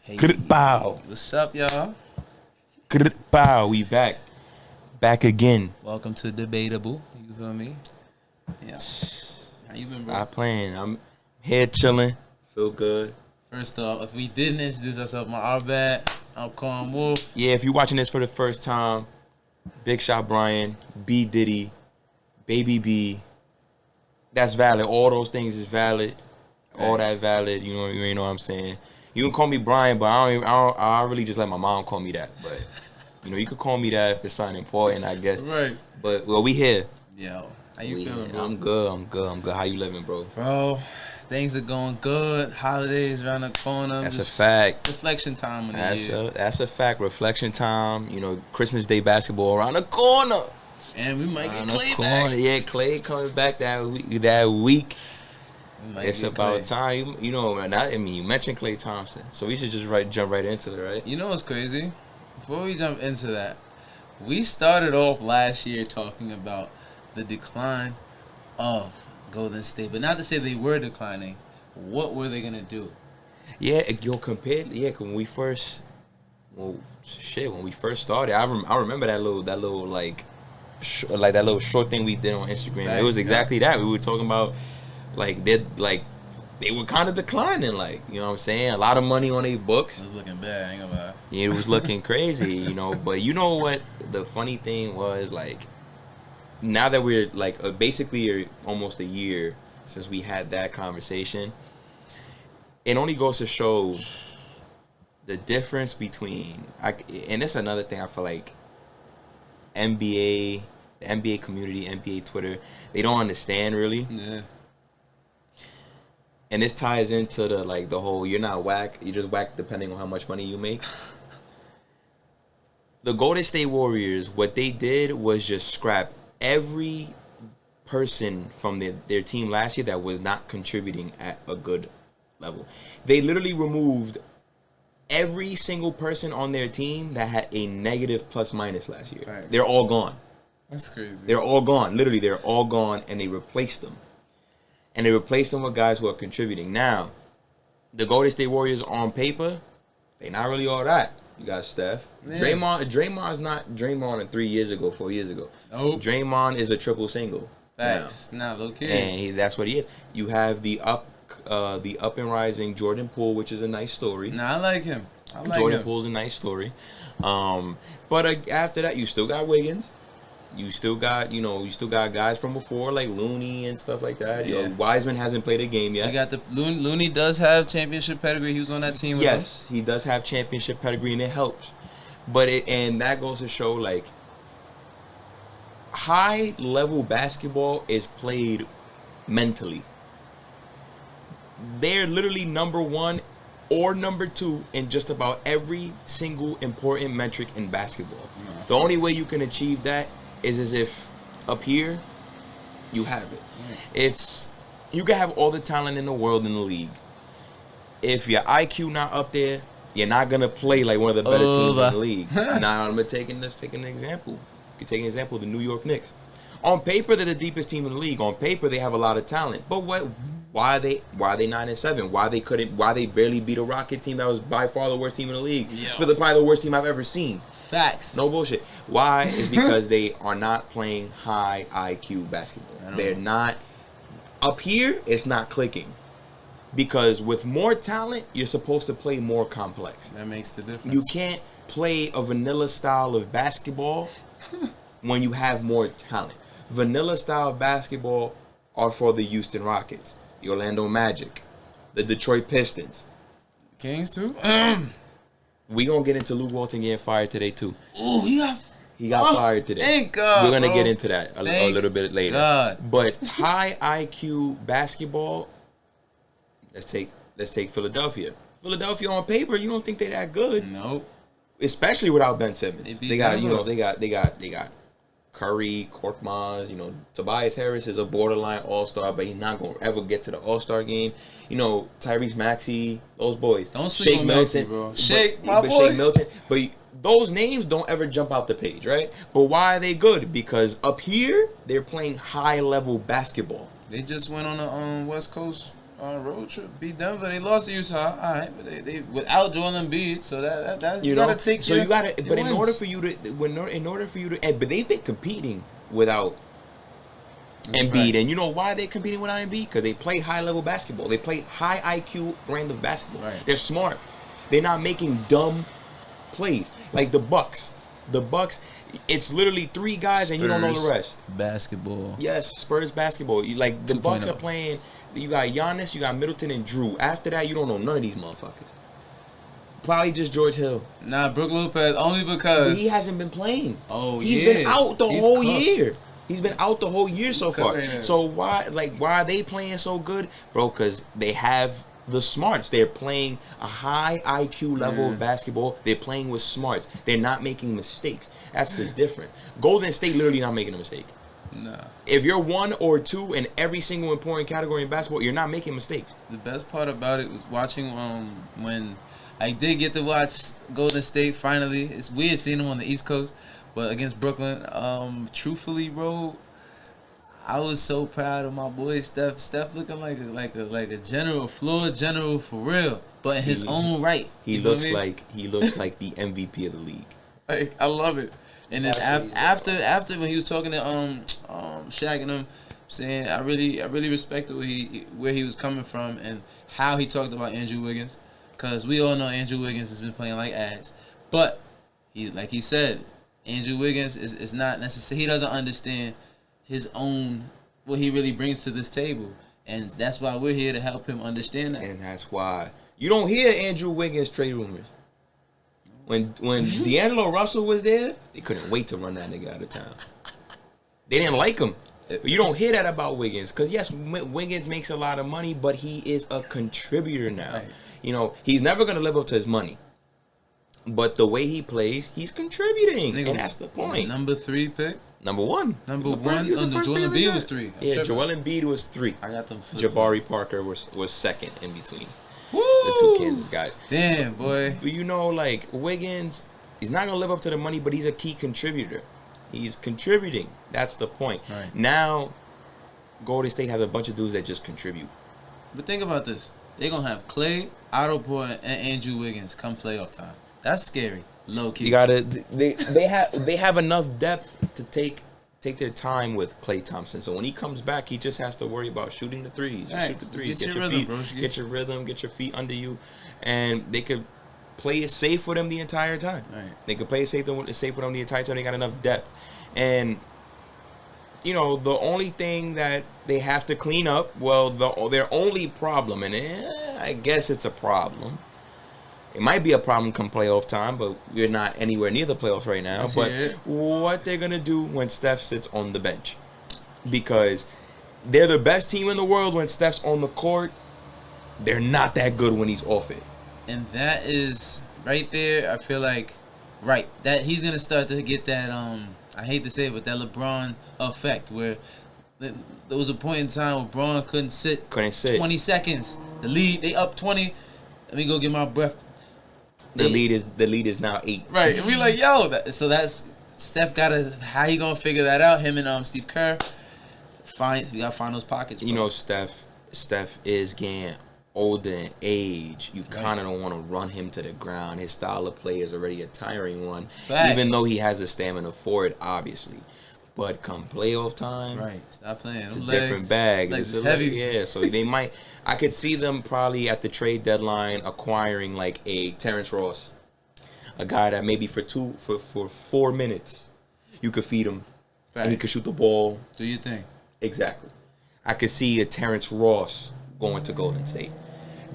Hey, Bow. what's up, y'all? Bow. We back again. Welcome to Debatable. You feel me? Yeah. How you been, bro? Stop playing. I'm here chilling. Feel good. First off, if we didn't introduce ourselves, our bad. I'm calling Wolf. Yeah, if you're watching this for the first time, Big Shot Bryan, B Diddy, Baby B. That's valid. All those things is valid. All that valid. You know what I'm saying. You can call me Bryan, but I really just let my mom call me that. But you could call me that if it's something important, I guess. Right. But we here. Yo, how you feeling, bro? I'm good. How you living, bro? Bro, things are going good. Holidays around the corner. That's a fact. Reflection time in the year. That's a fact. Reflection time. Christmas Day basketball around the corner. And we might get Clay back. Yeah, Clay coming back that week. It's about Clay. time. You mentioned Klay Thompson, so we should just jump right into it, right? You know what's crazy? Before we jump into that, we started off last year talking about the decline of Golden State, but not to say they were declining. What were they gonna do? Yeah, compared. Yeah, when we first started, I remember that little like that little short thing we did on Instagram. It was exactly that. We were talking about they were kind of declining, you know what I'm saying? A lot of money on their books. It was looking bad, I ain't gonna lie. Yeah, it was looking crazy, But you know what? The funny thing was, now that we're basically almost a year since we had that conversation, it only goes to show the difference between, and that's another thing I feel like the NBA community, NBA Twitter, they don't understand really. Yeah. And this ties into the whole you're not whack, you're just whack depending on how much money you make. The Golden State Warriors, what they did was just scrap every person from their team last year that was not contributing at a good level. They literally removed every single person on their team that had a negative plus minus last year. Right. They're all gone. That's crazy. They're all gone. Literally, they're all gone, and they replaced them. And they replaced them with guys who are contributing. Now, the Golden State Warriors on paper, they not really all that. You got Steph. Yeah. Draymond's not Draymond of 4 years ago. Nope. Draymond is a triple single. Facts. Nah, low key. And that's what he is. You have the up and rising Jordan Poole, which is a nice story. Nah, I like him. Jordan Poole's a nice story. But after that, you still got Wiggins. You still got guys from before like Looney and stuff like that. Yeah. Wiseman hasn't played a game yet. You got the Looney does have championship pedigree. He was on that team. Yes, he does have championship pedigree, and it helps. But and that goes to show high level basketball is played mentally. They're literally number one or number two in just about every single important metric in basketball. No, the only way you can achieve that is as if up here you have it. It's you can have all the talent in the world in the league. If your IQ not up there, you're not gonna play like one of the better teams in the league. Now I'm taking an example. You can take an example of the New York Knicks. On paper, they're the deepest team in the league. On paper, they have a lot of talent. But why are they 9-7? Why they barely beat a Rocket team that was by far the worst team in the league? Yeah. It's probably the worst team I've ever seen. Facts. No bullshit. Why? Is because they are not playing high IQ basketball. They're not up here. It's not clicking. Because with more talent, you're supposed to play more complex. That makes the difference. You can't play a vanilla style of basketball when you have more talent. Vanilla style basketball are for the Houston Rockets, the Orlando Magic, the Detroit Pistons. Kings too? We gonna get into Luke Walton getting fired today too. Ooh, he got fired today. Thank God. We're gonna get into that a little bit later. God. But high IQ basketball. Let's take Philadelphia. Philadelphia on paper, you don't think they're that good. Nope. Especially without Ben Simmons. They got Curry, Korkmaz, Tobias Harris is a borderline all-star, but he's not going to ever get to the all-star game. Tyrese Maxey, those boys. Don't sleep on Maxey, bro. Shake Milton. But those names don't ever jump out the page, right? But why are they good? Because up here, they're playing high-level basketball. They just went on a West Coast road trip beat Denver. They lost to Utah. All right, but they without Joel Embiid, so that You gotta know, take. so your, you gotta. your But in wins. order for you to, but they've been competing without Embiid, and you know why they're competing without Embiid? Because they play high level basketball. They play high IQ brand of basketball. Right. They're smart. They're not making dumb plays like the Bucks. The Bucks, it's literally 3 guys and you don't know the rest. Basketball. Yes, Spurs basketball. Like the 2.0. Bucks are playing. You got Giannis, you got Middleton and Drew. After that, you don't know none of these motherfuckers. Probably just George Hill. Nah, Brook Lopez only because But he hasn't been playing. Oh, He's yeah. been out the He's whole cooked. year. He's been out the whole year so far. Right. So why are they playing so good, bro? Because they have the smarts. They're playing a high IQ level of basketball. They're playing with smarts. They're not making mistakes. That's the difference. Golden State literally not making a mistake. Nah. If you're 1 or 2 in every single important category in basketball, you're not making mistakes. The best part about it was watching when I did get to watch Golden State finally. It's weird seeing them on the East Coast, but against Brooklyn, truthfully, bro, I was so proud of my boy Steph. Steph looking like a general, floor general for real, but in his own right. He looks like the MVP of the league. Like, I love it. And then after when he was talking to Shaq and them, saying I really respected where he was coming from and how he talked about Andrew Wiggins, because we all know Andrew Wiggins has been playing like ass, but he said, Andrew Wiggins is not necessary. He doesn't understand his own, what he really brings to this table, and that's why we're here to help him understand that. And that's why you don't hear Andrew Wiggins trade rumors. When D'Angelo Russell was there, they couldn't wait to run that nigga out of town. They didn't like him. But you don't hear that about Wiggins. Because, yes, Wiggins makes a lot of money, but he is a contributor now. Right. You know, he's never going to live up to his money. But the way he plays, he's contributing. And that's the point. Number 3 pick? Number 1. Number 1? Joel Embiid was 3. Yeah, Joel Embiid was 3. I got them. Jabari Parker was second in between. Woo! The 2 Kansas guys. Damn, boy. But you know, like, Wiggins, he's not going to live up to the money, but he's a key contributor. He's contributing. That's the point. Right. Now, Golden State has a bunch of dudes that just contribute. But think about this. They're going to have Clay, Otto Porter, and Andrew Wiggins come playoff time. That's scary. Low key. You gotta. They have enough depth to take their time with Klay Thompson. So when he comes back, he just has to worry about shooting the threes. Right. Shoot the threes. Get your your rhythm, feet. bro. Get your rhythm. Get your feet under you, and they could play it safe for them the entire time. Right. They could play it safe for them the entire time. They got enough depth, and you know the only thing that they have to clean up. Well, their only problem, and I guess it's a problem. It might be a problem come playoff time, but we're not anywhere near the playoffs right now. But what they're going to do when Steph sits on the bench. Because they're the best team in the world when Steph's on the court. They're not that good when he's off it. And that is right there, I feel like, right, that he's going to start to get that, I hate to say it, but that LeBron effect where there was a point in time where LeBron couldn't sit 20 seconds. The lead, they up 20. Let me go get my breath. The lead is now 8. Right, and we like, yo, so that's Steph how he gonna figure that out? Him and Steve Kerr, we gotta find those pockets. Bro. You know, Steph is getting older in age. You kind of don't want to run him to the ground. His style of play is already a tiring one, even though he has the stamina for it, obviously. But come playoff time, right? Stop playing. It's a different bag. It's heavy. Yeah, so they might. I could see them probably at the trade deadline acquiring like a Terrence Ross, a guy that maybe for 4 minutes you could feed him, and he could shoot the ball. Do your thing. Exactly. I could see a Terrence Ross going to Golden State,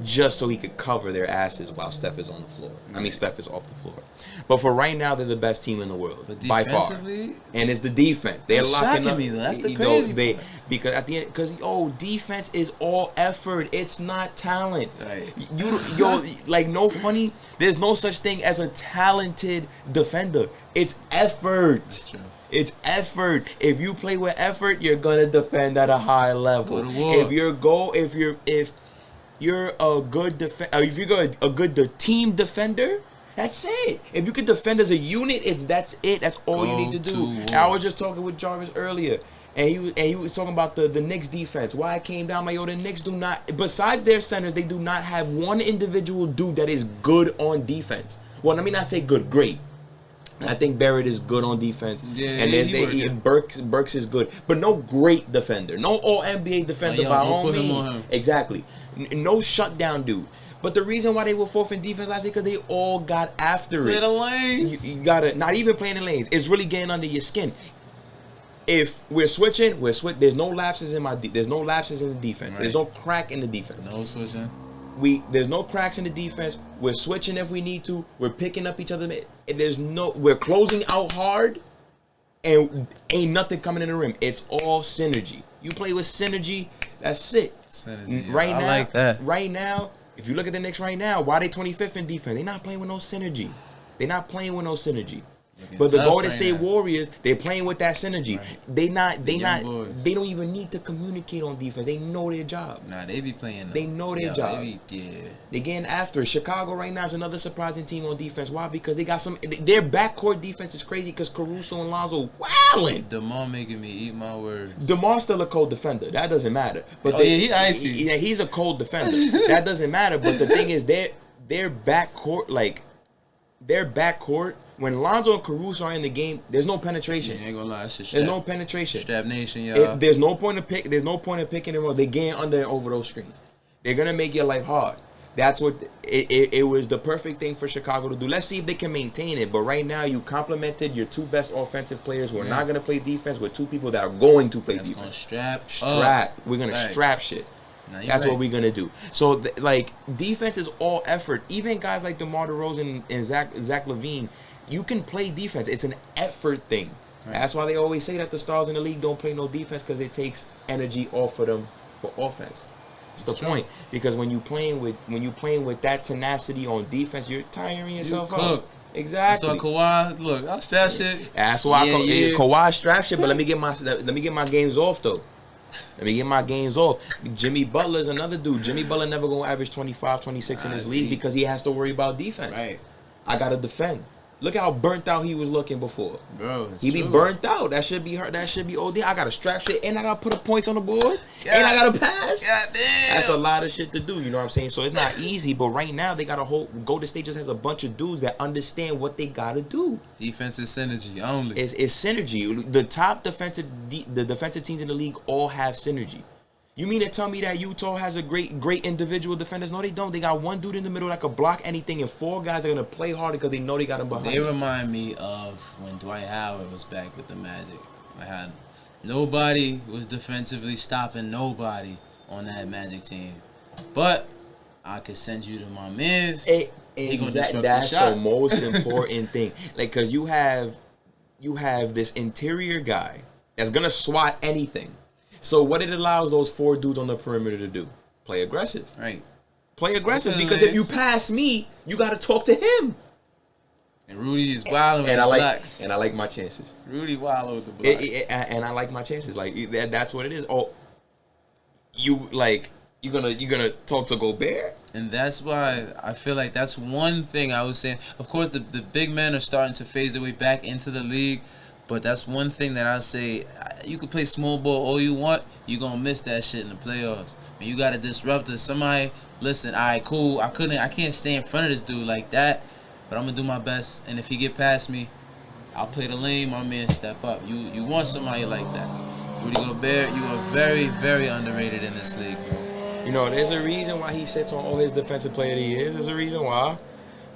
just so he could cover their asses while Steph is on the floor. I mean, Steph is off the floor. But for right now, they're the best team in the world by far. And it's the defense. They're locking up. Me, though. That's the crazy part. Because at the end, defense is all effort. It's not talent. Right. Like no funny. There's no such thing as a talented defender. It's effort. That's true. It's effort. If you play with effort, you're gonna defend at a high level. Go to war. If you're a good if you're a good team defender, that's it. If you can defend as a unit, that's it. That's all you need to do. I was just talking with Jarvis earlier. And he was talking about the Knicks defense. Why it came down, like, yo, the Knicks do not, besides their centers, they do not have one individual dude that is good on defense. Well, let me not say good, great. I think Barrett is good on defense. Yeah, and Burks is good. But no great defender. No all-NBA defender by all means. Exactly. No shutdown dude. But the reason why they were fourth in defense last year because they all got after it. Play the lanes. You gotta, not even playing the lanes. It's really getting under your skin. If we're switching, there's no lapses in there's no lapses in the defense. Right. There's no crack in the defense. No switching. There's no cracks in the defense. We're switching if we need to. We're picking up each other. We're closing out hard, and ain't nothing coming in the rim. It's all synergy. You play with synergy, that's it. Synergy. Right I now, like that. Right now, if you look at the Knicks right now, why they 25th in defense? They're not playing with no synergy. They're not playing with no synergy. But the Golden State Warriors, they're playing with that synergy. Right. They don't even need to communicate on defense. They know their job. Nah, they be playing. They know their job. They're getting after it. Chicago right now is another surprising team on defense. Why? Because they got their backcourt defense is crazy because Caruso and Lonzo wilding. DeMar making me eat my words. DeMar's still a cold defender. That doesn't matter. But he icy. Yeah, he's a cold defender. That doesn't matter. But the thing is, their backcourt, when Lonzo and Caruso are in the game, there's no penetration. Yeah, ain't gonna lie, there's no penetration. Strap nation, y'all. There's no point of picking them up. They're getting under and over those screens. They're gonna make your life hard. That's what it was the perfect thing for Chicago to do. Let's see if they can maintain it. But right now, you complimented your two best offensive players who are not gonna play defense with two people that are going to play defense. Gonna strap. We're gonna strap shit. That's what we're gonna do. So defense is all effort. Even guys like DeMar DeRozan and Zach LaVine. You can play defense. It's an effort thing. Right. That's why they always say that the stars in the league don't play no defense because it takes energy off of them for offense. It's the point because when you playing with that tenacity on defense, you're tiring yourself out. Exactly. That's why Kawhi, look, I'll strap shit. That's why Kawhi strap shit. But let me get my games off though. Let me get my games off. Jimmy Butler's another dude. Jimmy Butler never gonna average 25, 26 in this league because he has to worry about defense. Right. I gotta defend. Look how burnt out he was looking before. Bro, he be burnt out. That should be hurt. That should be OD. I gotta strap shit and I gotta put up points on the board. And I gotta pass. God damn. That's a lot of shit to do. You know what I'm saying? So it's not easy. But right now they got a whole Golden State just has a bunch of dudes that understand what they gotta do. Defense is synergy only. It's synergy. The top defensive teams in the league all have synergy. You mean to tell me that Utah has a great individual defenders? No, they don't. They got one dude in the middle that can block anything, and four guys that are gonna play hard because they know they got him behind. They remind me of when Dwight Howard was back with the Magic. I had nobody was defensively stopping nobody on that Magic team, but I could send you to my man's. That's the most important thing. Like, cause you have this interior guy that's gonna swat anything. So what it allows those four dudes on the perimeter to do? Play aggressive. Right. Play aggressive because if you pass me, you got to talk to him. And Rudy is wild with the blocks. And I like my chances. Rudy wild with the blocks. And I like my chances. Like that's what it is. Oh, you gonna talk to Gobert? And that's why I feel like that's one thing I was saying. Of course, the big men are starting to phase their way back into the league. But that's one thing that I say, you can play small ball all you want, you're going to miss that shit in the playoffs. When you got a disruptor, somebody, listen, all right, cool, I can't stay in front of this dude like that, but I'm going to do my best. And if he get past me, I'll play the lane, my man step up. You want somebody like that. Rudy Gobert, you are very, very underrated in this league, bro. You know, there's a reason why he sits on all his defensive player of the years. There's a reason why.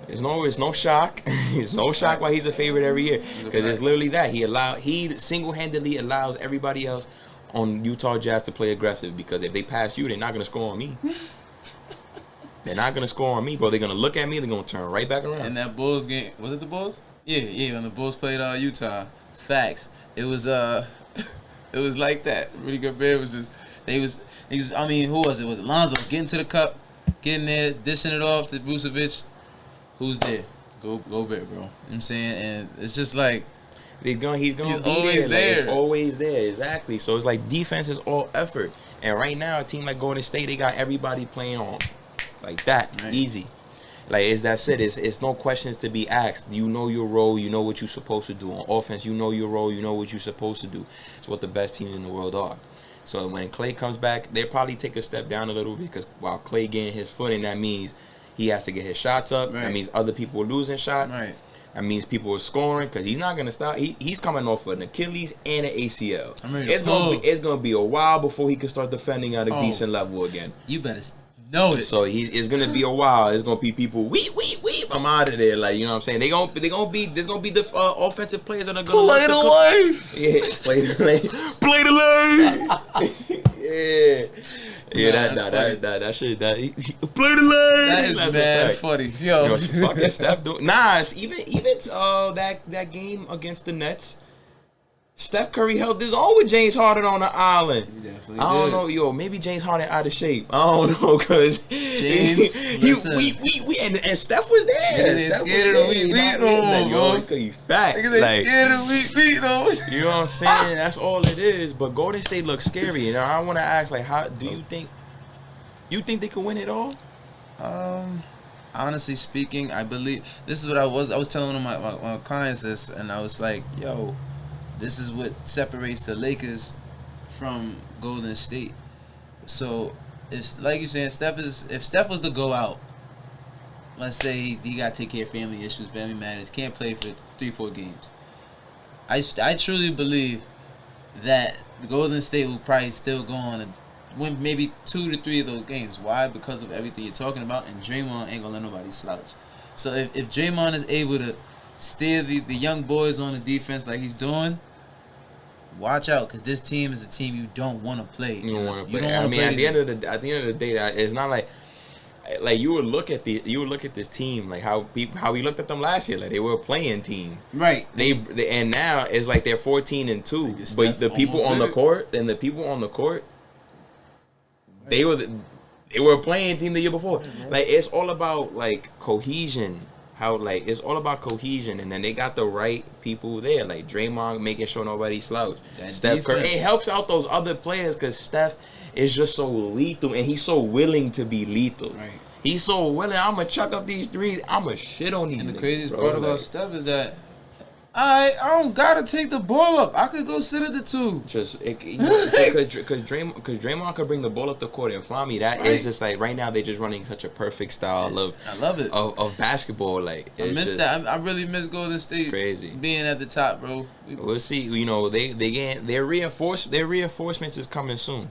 It's no shock. It's no shock why he's a favorite every year. Because it's literally that. He single-handedly allows everybody else on Utah Jazz to play aggressive. Because if they pass you, they're not going to score on me. They're not going to score on me, bro. They're going to look at me. They're going to turn right back around. In that Bulls game, was it the Bulls? Yeah. When the Bulls played Utah, facts. It was it was like that. Rudy Gobert was just who was it? Was it Lonzo getting to the cup, getting there, dishing it off to Vucevic? Who's there? Gobert, bro. You know what I'm saying? And it's just like he's always there. Like, it's always there, exactly. So it's like defense is all effort. And right now, a team like Golden State, they got everybody playing on like that, right. Easy. Like, that's it. It's no questions to be asked. You know your role. You know what you're supposed to do. On offense, you know your role. You know what you're supposed to do. It's what the best teams in the world are. So when Clay comes back, they'll probably take a step down a little because while Clay getting his footing, that means he has to get his shots up. Right. That means other people are losing shots. Right. That means people are scoring because he's not going to stop. He's coming off of an Achilles and an ACL. It's gonna be a while before he can start defending at a decent level again. You better know it. So it's gonna be a while. There's gonna be people weep. I'm out of there. Like, you know what I'm saying? There's gonna be the offensive players that are gonna play the lane. Yeah, play the lane. Play the lane. Yeah, that shit. Play the lane. That is mad funny. Yo, fucking Steph doing. Nah, even that game against the Nets. Steph Curry held his own with James Harden on the island. He definitely I don't know, yo. Maybe James Harden out of shape. I don't know, cause James, we and Steph was there. They scared of the weak no, bro. Cause you fat. They scared of the weak no. You know what I'm saying? That's all it is. But Golden State looks scary, and I want to ask, like, how do you think? You think they can win it all? Honestly speaking, I believe this is what I was telling one of my clients this, and I was like, yo. This is what separates the Lakers from Golden State. So, if like you're saying, if Steph was to go out, let's say he got to take care of family issues, family matters, can't play for 3-4 games. I truly believe that the Golden State will probably still go on and win maybe 2 to 3 of those games. Why? Because of everything you're talking about, and Draymond ain't gonna let nobody slouch. So if Draymond is able to steer the young boys on the defense like he's doing, watch out, because this team is a team you don't want to play. You don't want to play. I mean, at the end of the day, it's not like you would look at this team like how we looked at them last year, like they were a playing team, right? They and now it's like they're 14-2, but the people on the court they were a playing team the year before. Like, it's all about like cohesion. It's all about cohesion, and then they got the right people there, like Draymond making sure nobody slouch. Steph Curry, it helps out those other players because Steph is just so lethal, and he's so willing to be lethal. Right. He's so willing. I'm gonna chuck up these threes. I'm gonna shit on these. And the craziest part about Steph is that I don't gotta take the ball up. I could go sit at the 2. Because Draymond could bring the ball up the court, and for me, that is just like right now they're just running such a perfect style of. I love it of basketball. Like, I miss that. I really miss Golden State. Crazy being at the top, bro. We'll see. You know, their reinforcements is coming soon.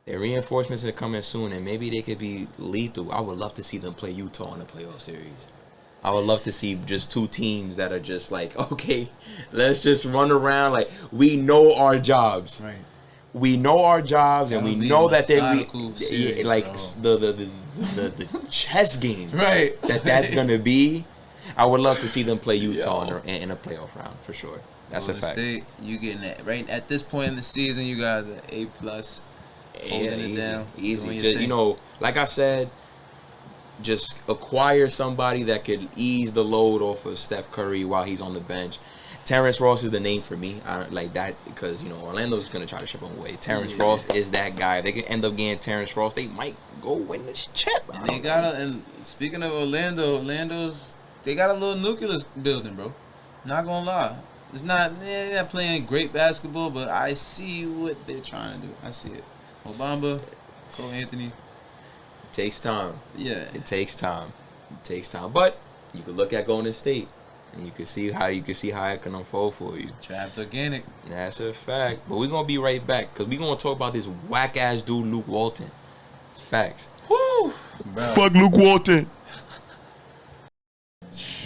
Their reinforcements are coming soon, and maybe they could be lethal. I would love to see them play Utah in the playoff series. I would love to see just 2 teams that are just like, okay, let's just run around. Like, we know our jobs. Right. We know our jobs, and we know that they're like the chess game. Right. That's gonna be. I would love to see them play Utah in a playoff round for sure. That's Golden a fact. State, you getting that right at this point in the season? You guys are A+. Holding it down. Easy. Just, you know, like I said. Just acquire somebody that could ease the load off of Steph Curry while he's on the bench. Terrence Ross is the name for me. I don't like that because, you know, Orlando's going to try to ship him away. Terrence Ross is that guy. If they can end up getting Terrence Ross, they might go win the chip. And speaking of Orlando's they got a little nucleus building, bro. Not going to lie. It's not, they're not playing great basketball, but I see what they're trying to do. I see it. Obama, Cole Anthony. Takes time. Yeah. It takes time. But you can look at Golden State and you can see how it can unfold for you. Draft organic. That's a fact. But we're gonna be right back because we're gonna talk about this whack ass dude Luke Walton. Facts. Woo! Bro. Fuck Luke Walton.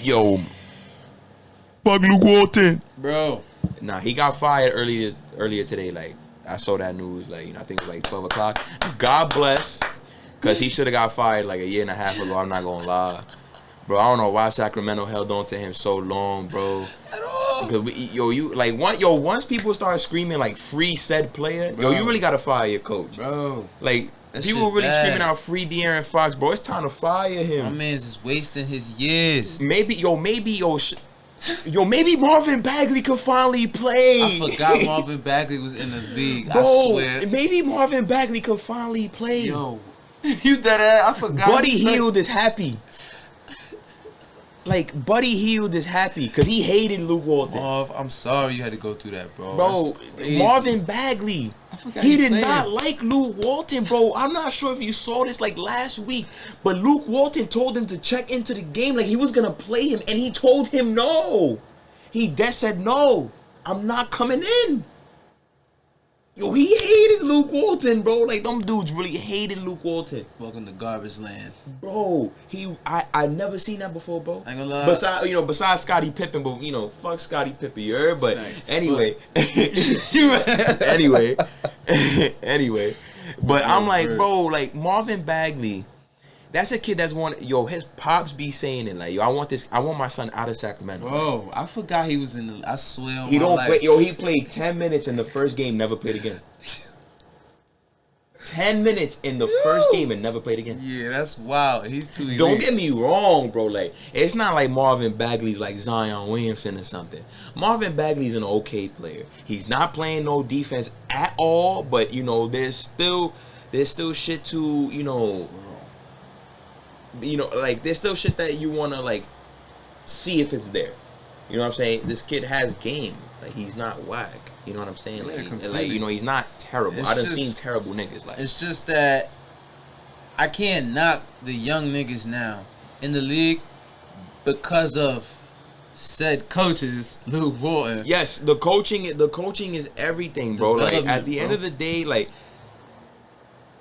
Yo. Fuck Luke Walton. Bro. Nah, he got fired earlier today. Like, I saw that news, like, you know, I think it was like 12 o'clock. God bless. Because he should have got fired like a year and a half ago. I'm not going to lie. Bro, I don't know why Sacramento held on to him so long, bro. At all. Because once people start screaming like free said player, bro, you really got to fire your coach. Bro. Like, people really screaming out free De'Aaron Fox, bro. It's time to fire him. My man's just wasting his years. Maybe Marvin Bagley could finally play. I forgot Marvin Bagley was in the league. Bro, I swear. Maybe Marvin Bagley could finally play. Yo. You dead ass. I forgot. Buddy Hield is happy. Like, Buddy Hield is happy because he hated Luke Walton. Marv, I'm sorry you had to go through that, bro. Bro, Marvin Bagley, he did not like Luke Walton, bro. I'm not sure if you saw this like last week, but Luke Walton told him to check into the game like he was going to play him, and he told him no. He just said, no, I'm not coming in. Yo, he hated Luke Walton, bro. Like, them dudes really hated Luke Walton. Welcome to garbage land. Bro, I never seen that before, bro. I ain't gonna lie. Besides Scottie Pippen, but, fuck Scottie Pippen, you heard? But nice. Anyway. anyway. But I'm like, bro, like, Marvin Bagley, that's a kid that's his pops be saying it, like, yo, I want my son out of Sacramento. Bro, I forgot he was I swear he don't play, he played 10 minutes in the first game, never played again. 10 minutes in the first game and never played again. Yeah, that's wild. He's too elite. Don't get me wrong, bro. Like, it's not like Marvin Bagley's like Zion Williamson or something. Marvin Bagley's an okay player. He's not playing no defense at all, but, there's still shit to, like, there's still shit that you want to, like, see if it's there. You know what I'm saying? This kid has game. Like, he's not whack. You know what I'm saying? Yeah, he's not terrible. I done seen terrible niggas. Like, it's just that I can't knock the young niggas now in the league because of said coaches, Luke Walton. Yes, the coaching is everything, bro. Like, at the end of the day, like,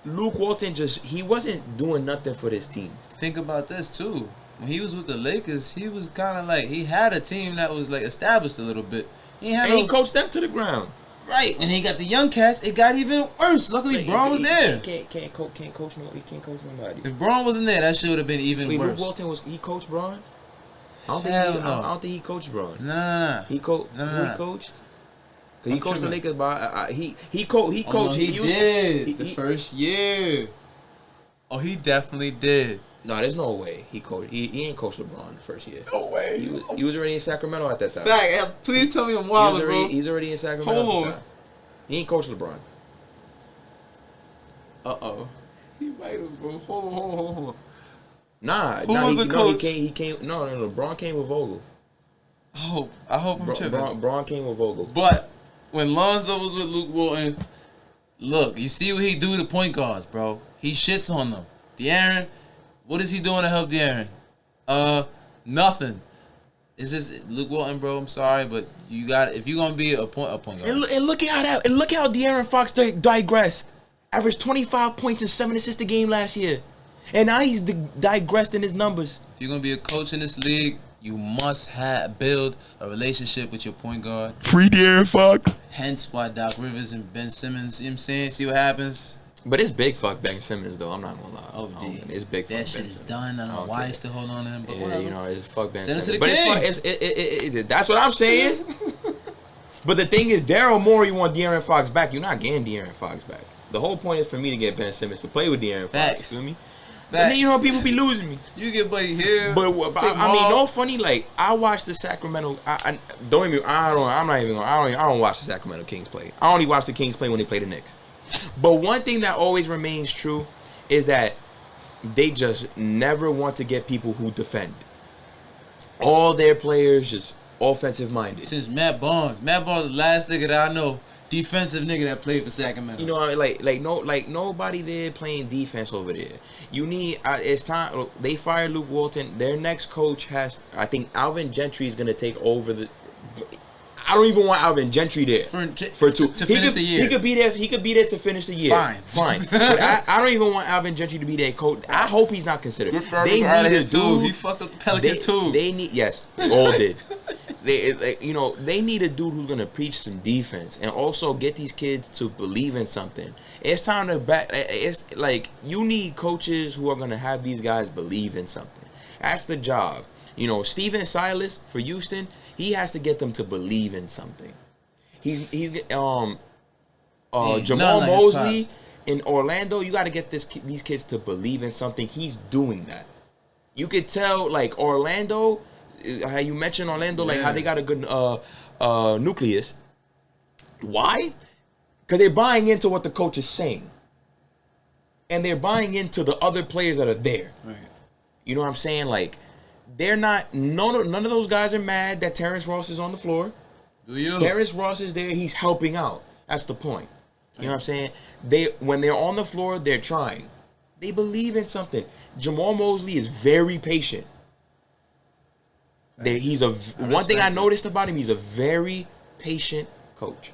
Luke Walton he wasn't doing nothing for this team. Think about this too. When he was with the Lakers, he was kind of like, he had a team that was like established a little bit. He coached them to the ground. Right, and he got the young cats. It got even worse. Luckily, Braun was there. He can't coach nobody. If Braun wasn't there, that shit would have been even worse. Luke Walton he coached Braun? I don't think he coached Braun. Nah. He coached. He coached. He coached the Lakers, but he coached. Oh, no, he did the first year. Oh, he definitely did. No, there's no way he coached. He ain't coached LeBron the first year. No way. He was already in Sacramento at that time. Please tell me I'm wild, bro. He's already in Sacramento at the time. He ain't coached LeBron. Uh-oh. He might have, bro. Hold on. Nah. Who was the coach? He came. No. LeBron came with Vogel. I hope I'm tripping. Braun came with Vogel. But when Lonzo was with Luke Walton, look, you see what he do to point guards, bro. He shits on them. De'Aaron, what is he doing to help De'Aaron? Nothing. It's just Luke Walton, bro. I'm sorry, but you got if you're gonna be a point guard. And look at how De'Aaron Fox digressed. Averaged 25 points and 7 assists a game last year, and now he's digressed in his numbers. If you're gonna be a coach in this league, you must build a relationship with your point guard. Free De'Aaron Fox. Hence why Doc Rivers and Ben Simmons. You know what I'm saying? See what happens. But it's big fuck Ben Simmons, though. I'm not gonna lie. Oh, it's big fuck Ben Simmons. That shit is done. I don't know why he's still holding on to him. But yeah, it's fuck Ben Simmons. Send it to the Kings. It's that's what I'm saying. But the thing is, Daryl Morey want De'Aaron Fox back. You're not getting De'Aaron Fox back. The whole point is for me to get Ben Simmons to play with De'Aaron Fox. You feel me? And then, people be losing me. You get Buddy here. But I mean, no funny. Like, I watched the Sacramento. I don't watch the Sacramento Kings play. I only watch the Kings play when they play the Knicks. But one thing that always remains true is that they just never want to get people who defend. All their players just offensive minded. Since Matt Barnes is the last nigga that I know defensive nigga that played for Sacramento. You know, like nobody there playing defense over there. You need it's time. Look, they fired Luke Walton. Their next coach I think Alvin Gentry is gonna take over the. I don't even want Alvin Gentry there for two to finish the year. He could be there to finish the year. Fine. But I don't even want Alvin Gentry to be their coach. I hope he's not considered. They need a dude. He fucked up the Pelicans too. They need they all did. They need a dude who's gonna preach some defense and also get these kids to believe in something. It's time to back. It's like you need coaches who are gonna have these guys believe in something. That's the job. Steven Silas for Houston. He has to get them to believe in something. Jamal Mosley in Orlando. You got to get these kids to believe in something. He's doing that. You could tell, like Orlando, how you mentioned Orlando, like how they got a good nucleus. Why? Because they're buying into what the coach is saying, and they're buying into the other players that are there. Right. You know what I'm saying? Like they're not. None of those guys are mad that Terrence Ross is on the floor. Do you? Terrence Ross is there. He's helping out. That's the point. You know what I'm saying? When they're on the floor, they're trying. They believe in something. Jamal Mosley is very patient. One thing I noticed about him, he's a very patient coach.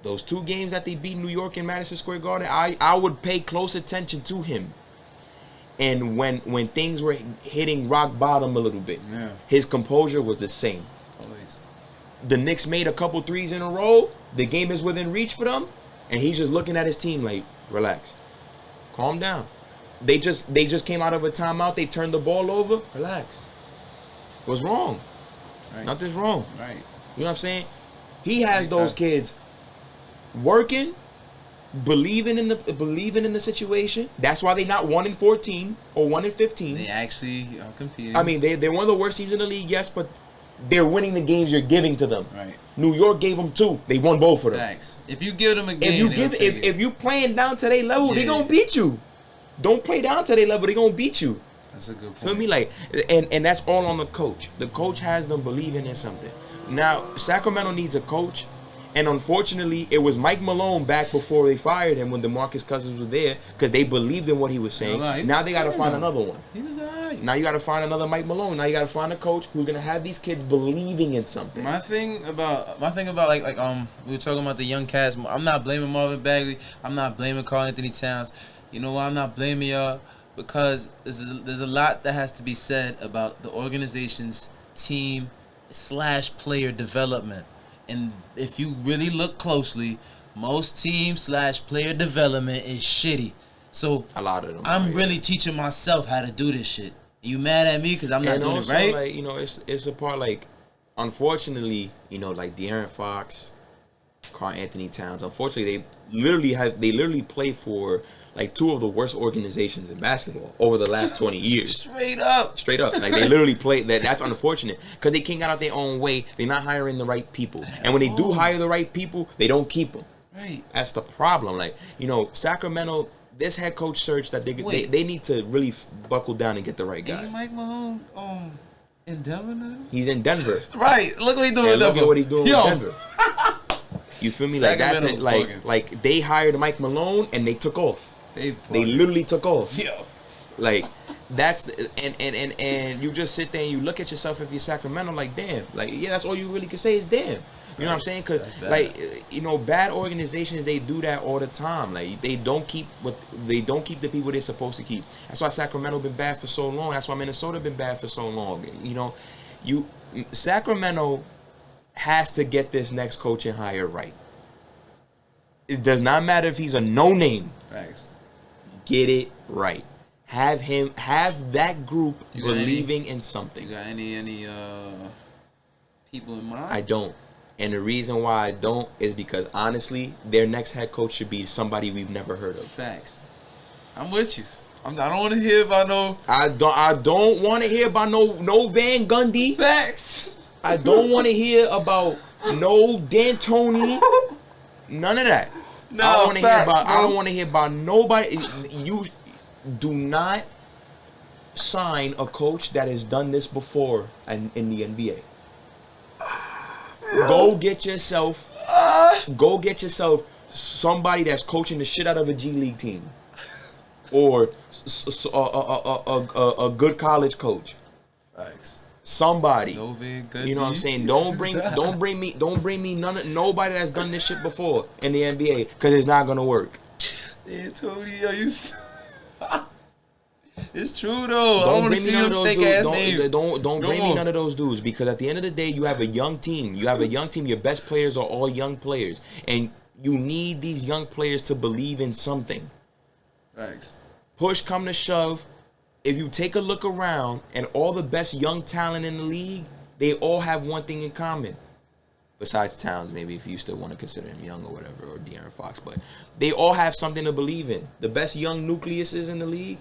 Those 2 games that they beat New York in Madison Square Garden, I would pay close attention to him. And when things were hitting rock bottom a little bit, his composure was the same. Always. The Knicks made a couple threes in a row. The game is within reach for them, and he's just looking at his team like, relax, calm down. They just came out of a timeout. They turned the ball over. Relax. What's wrong? Right. Nothing's wrong. Right. You know what I'm saying? He has those kids working, believing in the situation. That's why they not 1-14 or 1-15. They actually are competing. I mean, they're one of the worst teams in the league, yes, but they're winning the games you're giving to them. Right. New York gave them 2. They won both of them. Thanks. If you give them a game, if you playing down to their level, they gonna beat you. Don't play down to their level, they gonna beat you. That's a good point. Feel me? Like, and that's all on the coach. The coach has them believing in something. Now, Sacramento needs a coach, and unfortunately, it was Mike Malone back before they fired him when DeMarcus Cousins was there because they believed in what he was saying. Now they got to find another one. He was alright. Now you got to find another Mike Malone. Now you got to find a coach who's gonna have these kids believing in something. My thing about like we were talking about the young cats. I'm not blaming Marvin Bagley. I'm not blaming Karl Anthony Towns. You know why I'm not blaming y'all? Because there's a lot that has to be said about the organization's team/player development. And if you really look closely, most team/player development is shitty. So a lot of them. I'm really teaching myself how to do this shit. You mad at me because I'm not doing it right? Like, you know, it's a part like, unfortunately, you know, like De'Aaron Fox, Karl Anthony Towns. Unfortunately, they literally play for like 2 of the worst organizations in basketball over the last 20 years. Straight up. Like, they literally play that. That's unfortunate because they can't get out their own way. They're not hiring the right people. And when they do hire the right people, they don't keep them. Right. That's the problem. Like, you know, Sacramento, this head coach search that they need to really buckle down and get the right guy. Ain't Mike Malone in Denver now? He's in Denver. Right. Look what he's doing. Look at what he's doing with Denver. You feel me? Like, that's it. Bugging. Like they hired Mike Malone and they took off. They literally took off. Yo. Like, that's and you just sit there and you look at yourself if you're Sacramento like, damn. Like, yeah, that's all you really can say is damn. You know what I'm saying? Because, like, you know, bad organizations, they do that all the time. Like, they don't keep the people they're supposed to keep. That's why Sacramento been bad for so long. That's why Minnesota been bad for so long. You know, Sacramento has to get this next coaching hire right. It does not matter if he's a no-name. Thanks. Get it right. Have that group believing in something. You got any people in mind? I don't. And the reason why I don't is because, honestly, their next head coach should be somebody we've never heard of. Facts. I'm with you. I don't want to hear about no. I don't want to hear about no Van Gundy. Facts. I don't want to hear about no D'Antoni. None of that. No, I don't want to hear about nobody. You do not sign a coach that has done this before in the NBA. Go get yourself somebody that's coaching the shit out of a G League team, or a good college coach. Thanks. Somebody. No Van Gundy. You know what I'm saying? Don't bring me nobody that's done this shit before in the NBA, because it's not gonna work. Antonio, it's true though. I don't want to see them steak ass names. Don't bring me none of those dudes, because at the end of the day, you have a young team. Your best players are all young players, and you need these young players to believe in something. Thanks. Push come to shove, if you take a look around and all the best young talent in the league, they all have one thing in common. Besides Towns, maybe, if you still want to consider him young or whatever, or De'Aaron Fox, but they all have something to believe in. The best young nucleuses in the league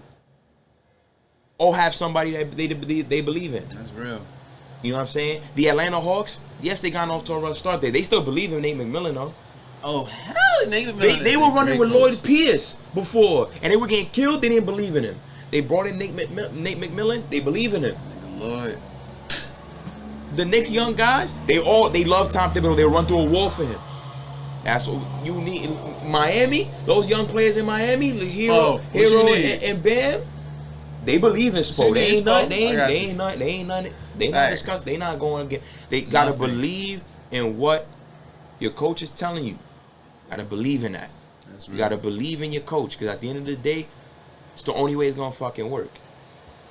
all have somebody that they believe in. That's real. You know what I'm saying? The Atlanta Hawks, yes, they got off to a rough start there. They still believe in Nate McMillan, though. Oh, hell, Nate McMillan. They were running with Lloyd Pierce before, and they were getting killed. They didn't believe in him. They brought in Nate McMillan. They believe in him. Lord. The Knicks young guys, they love Tom Thibodeau. They run through a wall for him. That's what you need. Miami, those young players in Miami, Hero and Bam, they believe in Spo. They not going to get. They gotta believe in what your coach is telling you. Gotta believe in that. You gotta believe in your coach, because at the end of the day, it's the only way it's gonna fucking work.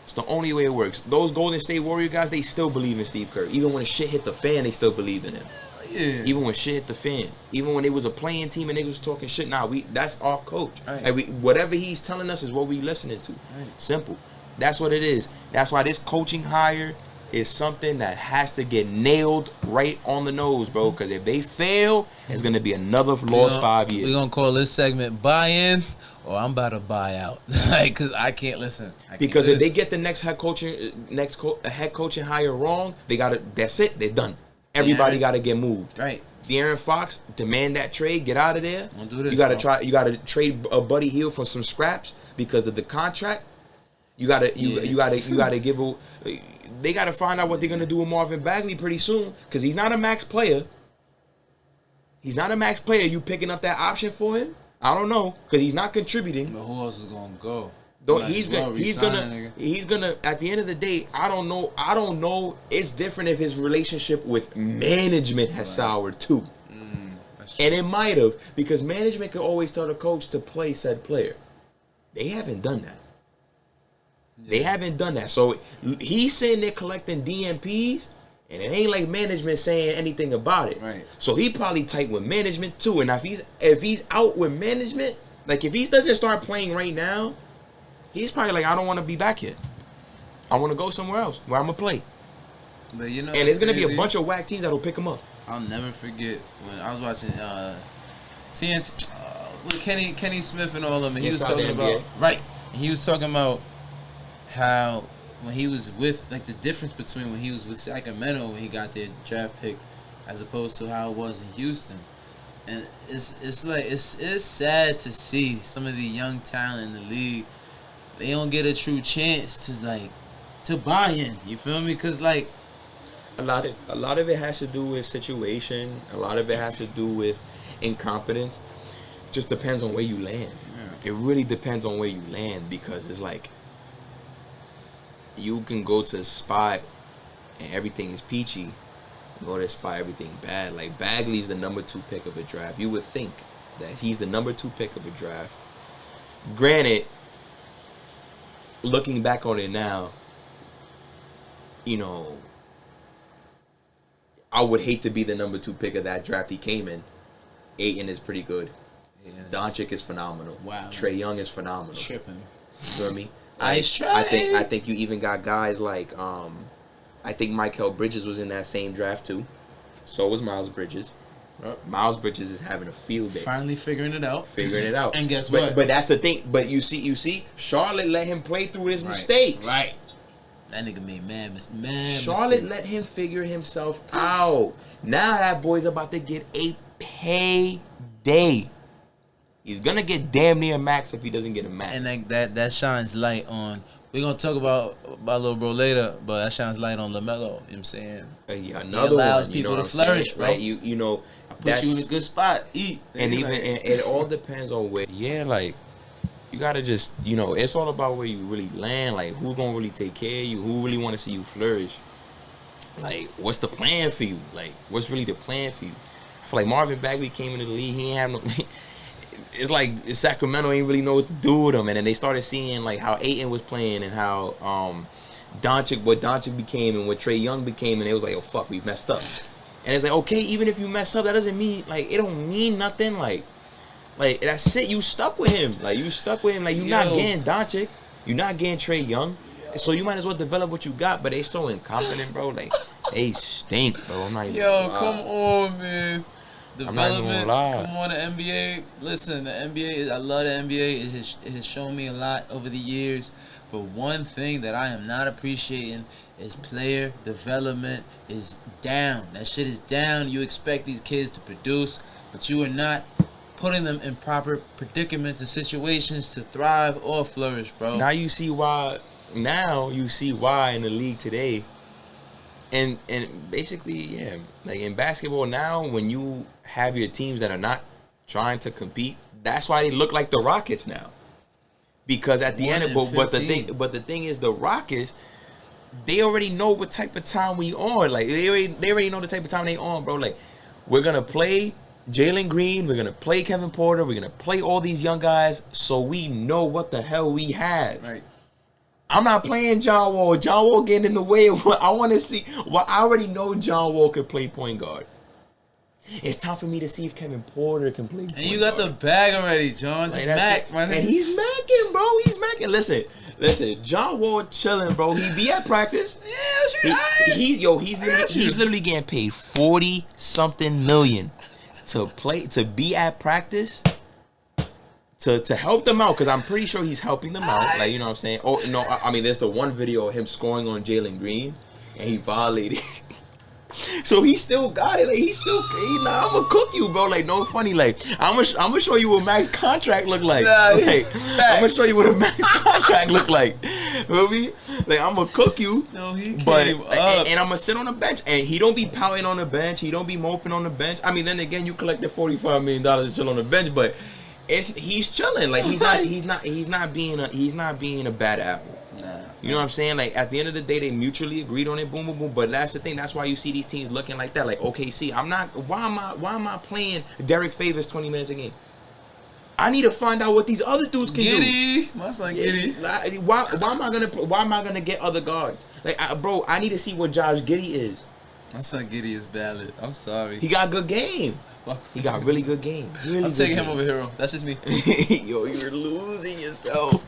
It's the only way it works. Those Golden State Warrior guys, they still believe in Steve Kerr. Even when shit hit the fan, they still believe in him. Yeah. Even when shit hit the fan. Even when it was a playing team and niggas was talking shit. That's our coach. Right. Like whatever he's telling us is what we listening to. Right. Simple. That's what it is. That's why this coaching hire is something that has to get nailed right on the nose, bro. Because if they fail, it's going to be another lost 5 years. We're going to call this segment buy in, or I'm about to buy out. Like, because I can't listen. Because if they get the next head coaching hire wrong, that's it. They're done. Everybody got to get moved. Right. De'Aaron Fox, demand that trade. Get out of there. Don't do this. You got to trade Buddy Hield for some scraps because of the contract. You got to give a. They got to find out what they're gonna do with Marvin Bagley pretty soon, because he's not a max player. He's not a max player. You picking up that option for him? I don't know, because he's not contributing. But who else is gonna go? He's gonna. At the end of the day, I don't know. It's different if his relationship with management has soured too. And it might have, because management could always tell the coach to play said player. They haven't done that. They haven't done that. So he's sitting there collecting DMPs, and it ain't like management saying anything about it. Right. So he probably tight with management too. And if he's out with management, like if he doesn't start playing right now, he's probably like, I don't want to be back here. I want to go somewhere else where I'm gonna play. But you know, and there's gonna be a bunch of whack teams that'll pick him up. I'll never forget when I was watching TNT with Kenny Smith and all of them. And he was talking about He was talking about how when he was with, like, the difference between when he was with Sacramento when he got their draft pick as opposed to how it was in Houston. And it's sad to see some of the young talent in the league, they don't get a true chance to buy in. You feel me? Because like a lot of it has to do with situation. A lot of it has to do with incompetence. It just depends on where you land. Yeah. It really depends on where you land, because it's like you can go to a spot and everything is peachy. Go to a spot, everything bad. Like Bagley's the number 2 pick of a draft. You would think that he's the number 2 pick of a draft. Granted, looking back on it now, you know, I would hate to be the number 2 pick of that draft he came in. Ayton is pretty good. Yes. Doncic is phenomenal. Wow. Trae Young is phenomenal. Tripping. You know what I mean? I think you even got guys like I think Mikal Bridges was in that same draft too. So was Miles Bridges. Miles Bridges is having a field day. Finally figuring it out. And guess what? But that's the thing. But you see, Charlotte let him play through his mistakes. Right. That nigga made mad Charlotte mistakes. let him figure himself out. Now that boy's about to get a payday. He's gonna get damn near max if he doesn't get a max. And that shines light on. We're gonna talk about little bro later, but that shines light on LaMelo. You know what I'm saying? Yeah, another he allows one, people you know to flourish, bro. Right? You know, I put you in a good spot. Eat. And even and it all depends on where. Yeah, like you gotta just, you know, it's all about where you really land. Like who's gonna really take care of you? Who really want to see you flourish? Like what's the plan for you? Like what's really the plan for you? I feel like Marvin Bagley came into the league. He ain't have no. It's like Sacramento ain't really know what to do with him, and then they started seeing like how Ayton was playing and how Doncic became and what Trae Young became, and it was like, oh fuck, we messed up. And it's like, okay, even if you mess up, that doesn't mean like it don't mean nothing. Like that's it. You stuck with him. Like you stuck with him. Like you're not getting Doncic. You're not getting Trae Young. So you might as well develop what you got. But they so incompetent, bro. Like they stink, bro. I'm not even. Come on, man. Development, come on, the NBA. Listen, the NBA, I love the NBA. It has shown me a lot over the years. But one thing that I am not appreciating is player development is down. That shit is down. You expect these kids to produce, but you are not putting them in proper predicaments and situations to thrive or flourish, bro. Now you see why now you see why in the league today. And basically, yeah, like in basketball now, when you have your teams that are not trying to compete, that's why they look like the Rockets now. Because at the end of but the thing is, the Rockets, they already know what type of time we on. Like they already know the type of time they on, bro. Like we're gonna play Jalen Green, we're gonna play Kevin Porter, we're gonna play all these young guys, so we know what the hell we have. Right. I'm not playing John Wall. John Wall getting in the way of what I want to see. Well, I already know John Wall can play point guard. It's time for me to see if Kevin Porter can play point guard. And you got the bag already, John. Just mac, man. And he's macking, bro. He's macking. Listen. John Wall chilling, bro. He be at practice. Yeah, that's right. He's literally getting paid $40-something million to be at practice. To help them out, because I'm pretty sure he's helping them out. Like, you know what I'm saying? Oh, no, I mean, there's the one video of him scoring on Jalen Green, and he violated. So he still got it. Like, I'm going to cook you, bro. Like, no funny. Like, I'm gonna show you what Max contract look like. I'm going to show you what a Max contract look like. Feel me? Like, I'm going to cook you. No, he came up. And I'm going to sit on the bench. And he don't be pouting on the bench. He don't be moping on the bench. I mean, then again, you collected $45 million to chill on the bench, but he's chilling. Like he's not being a bad apple. Nah. You know what I'm saying? Like at the end of the day, they mutually agreed on it. Boom, boom, boom. But that's the thing. That's why you see these teams looking like that. Like OKC. Why am I playing Derek Favors 20 minutes a game? I need to find out what these other dudes can do. My son Giddy. Why am I gonna get other guards? Like bro, I need to see what Josh Giddey is. My son Giddy is valid. I'm sorry. He got good game. He got really good game. I'm taking him over hero. That's just me. Yo, you're losing yourself.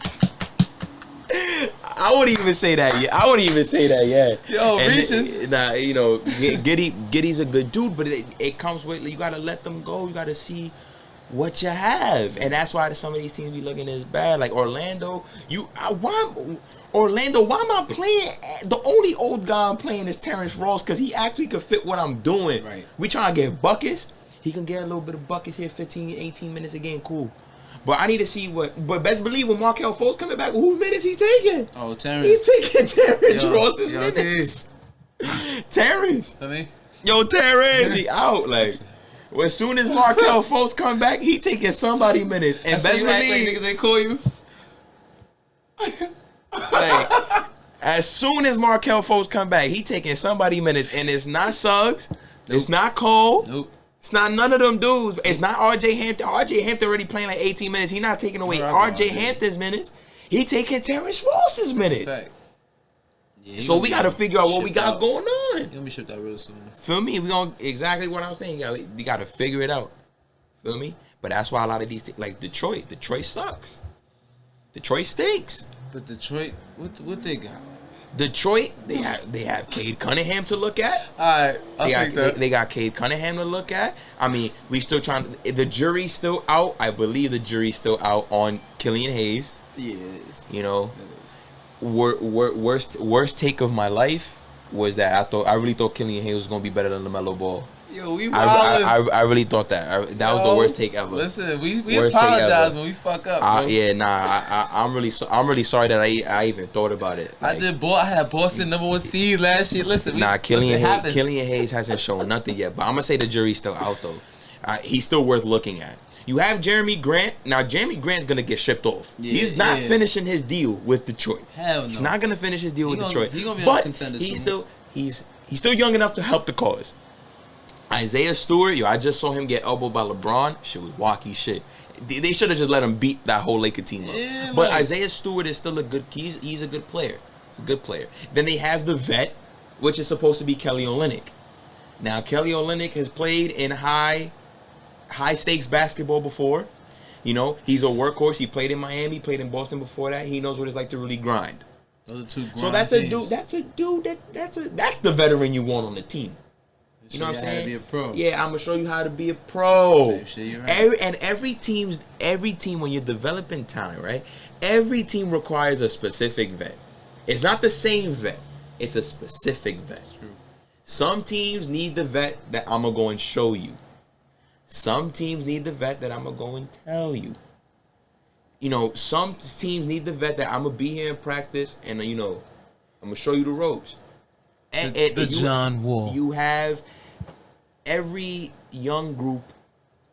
I wouldn't even say that yet. Yo, and reaching. Nah, you know, Giddy's a good dude, but it comes with, you gotta let them go. You gotta see what you have, and that's why some of these teams be looking as bad. Like Orlando, why am I playing? The only old guy I'm playing is Terrence Ross because he actually could fit what I'm doing. Right. We trying to get buckets. He can get a little bit of buckets here, 15, 18 minutes a game, cool. But I need to see but best believe when Markelle Fultz coming back, whose minutes he taking? Oh, Terrence. He's taking Terrence Ross's minutes. Terrence. Yo, Terrence, he out. Like, as soon as Markelle Fultz come back, he taking somebody minutes. And best believe niggas ain't call you. Like, as soon as Markelle Fultz come back, he taking somebody minutes. And it's not Suggs. Nope. It's not Cole. Nope. It's not none of them dudes. It's not R.J. Hampton. R.J. Hampton already playing like 18 minutes. He not taking away R.J. Hampton's minutes. He taking Terrence Ross's minutes. Yeah, so we got to figure out what we got going on. You're going to be shipped out real soon. Feel me? We gonna exactly what I'm saying. You got to figure it out. Feel me? But that's why a lot of these like Detroit sucks. Detroit stinks. But Detroit, what they got? Detroit, they have Cade Cunningham to look at. All right, I'll take that. They got Cade Cunningham to look at. I mean, we still trying. The jury's still out. I believe the jury's still out on Killian Hayes. Yeah, it is. You know, worst take of my life was that I really thought Killian Hayes was gonna be better than LaMelo Ball. Yo, we I really thought that. That was the worst take ever. Listen, we apologize when we fuck up, bro. Yeah, nah. I'm really sorry that I even thought about it. Like, I had Boston #1 seed last year. Listen, Killian Hayes hasn't shown nothing yet. But I'm gonna say the jury's still out though. He's still worth looking at. You have Jeremy Grant. Now Jeremy Grant's gonna get shipped off. Yeah, he's not finishing his deal with Detroit. Hell no. He's not gonna finish his deal with Detroit. He's gonna be on contender soon. He's still young enough to help the cause. Isaiah Stewart, I just saw him get elbowed by LeBron. Shit was wacky shit. They should have just let him beat that whole Laker team up. Yeah, but Isaiah Stewart is still he's a good player. He's a good player. Then they have the vet, which is supposed to be Kelly Olynyk. Now Kelly Olynyk has played in high stakes basketball before. You know, he's a workhorse. He played in Miami, played in Boston before that. He knows what it's like to really grind. Those are two grind So that's teams. That's the veteran you want on the team. You know what I'm saying? How to be a pro. Yeah, I'm gonna show you how to be a pro. You're right. Every team when you're developing talent, right? Every team requires a specific vet. It's not the same vet. It's a specific vet. That's true. Some teams need the vet that I'm gonna go and show you. Some teams need the vet that I'm gonna go and tell you. some teams need the vet that I'm gonna be here in practice, and I'm gonna show you the ropes. And John Wall. You have every young group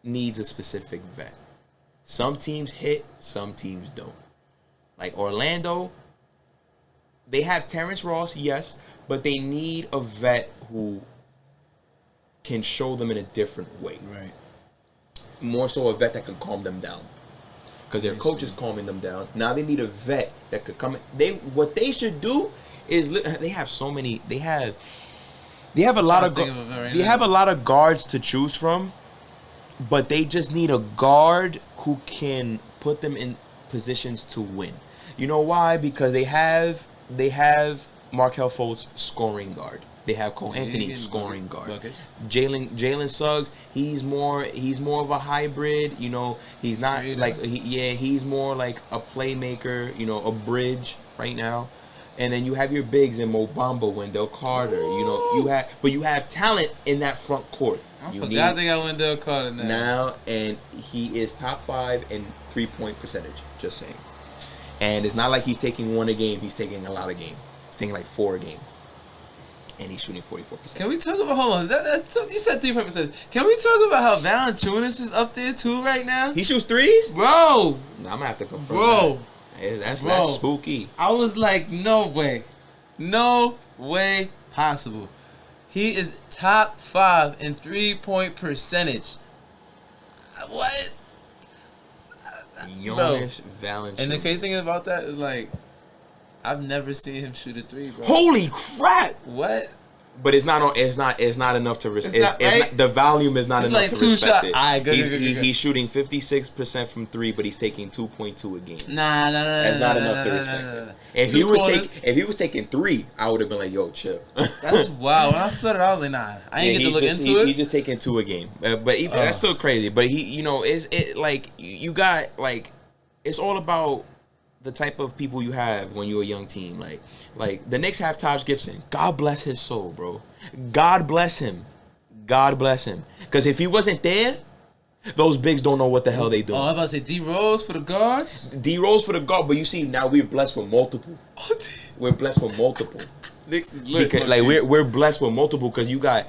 needs a specific vet. Some teams hit, some teams don't. Like Orlando, they have Terrence Ross, yes, but they need a vet who can show them in a different way. Right. More so a vet that can calm them down. Because their coach is calming them down. Now they need a vet that could come in. What they should do is they have so many. They have a lot of a lot of guards to choose from, but they just need a guard who can put them in positions to win. You know why? Because they have Markelle Fultz, scoring guard. They have Cole Anthony, scoring guard. Jalen Suggs, he's more of a hybrid. He's not he's more like a playmaker. A bridge right now. And then you have your bigs in Mo Bamba, Wendell Carter. You have talent in that front court. I forgot they got Wendell Carter now, and he is top 5 in 3-point percentage. Just saying. And it's not like he's taking 1 a game. He's taking a lot of games. He's taking like 4 a game. And he's shooting 44%. Can we talk about, hold on, you said 3%. Can we talk about how Valanciunas is up there too right now? He shoots threes? Bro. No, I'm going to have to confirm that. That's spooky. I was like, no way. No way possible. He is top 5 in 3-point percentage. What? Jonas Valanciunas. And the crazy thing about that is, like, I've never seen him shoot a 3, bro. Holy crap! What? But it's not enough to respect. The volume is not enough to respect it. All right, good. He's shooting 56% from 3, but he's taking 2.2 a game. Nah. That's not enough to respect it. If he was taking 3, I would have been like, yo, chill. That's wild. When I saw it, I was like, nah. I ain't get to look into it. He's just taking 2 a game. But even, that's still crazy. But you got, like, it's all about the type of people you have when you're a young team. Like the Knicks have Taj Gibson. God bless his soul, bro. God bless him. Because if he wasn't there, those bigs don't know what the hell they doing. Oh, I was about to say D Rose for the guards. D Rose for the guard, but you see now we're blessed with multiple. We're blessed with multiple. Knicks is lit. Because, like we're blessed with multiple because you got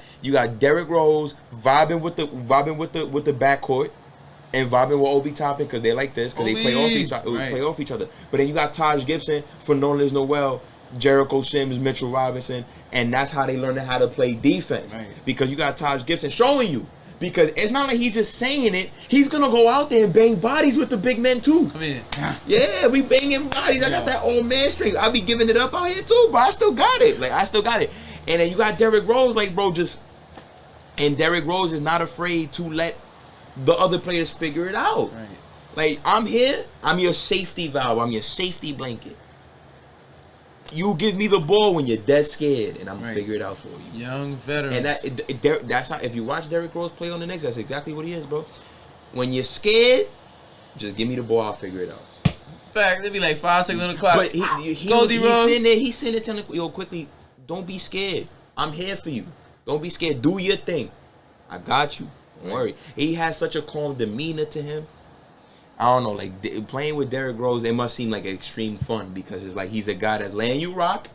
Derrick Rose vibing with the backcourt. And vibing with Obi Toppin because they like this because they play off each other. But then you got Taj Gibson for Nerlens Noel, Jericho Sims, Mitchell Robinson, and that's how they learn how to play defense. Right. Because you got Taj Gibson showing you. Because it's not like he's just saying it. He's gonna go out there and bang bodies with the big men too. Come in. Yeah, we banging bodies. I got that old man strength. I be giving it up out here too, but I still got it. And then you got Derrick Rose, and Derrick Rose is not afraid to let the other players figure it out. Right. Like, I'm here. I'm your safety valve. I'm your safety blanket. You give me the ball when you're dead scared, and I'm gonna figure it out for you. Young veterans. And that's how. If you watch Derrick Rose play on the Knicks, that's exactly what he is, bro. When you're scared, just give me the ball. I'll figure it out. Fact, it'd be like 5 seconds on the clock. But he's sitting there telling yo, quickly, don't be scared. I'm here for you. Don't be scared. Do your thing. I got you. Don't worry. He has such a calm demeanor to him. I don't know, like playing with Derrick Rose, it must seem like extreme fun because it's like he's a guy that's letting you rock,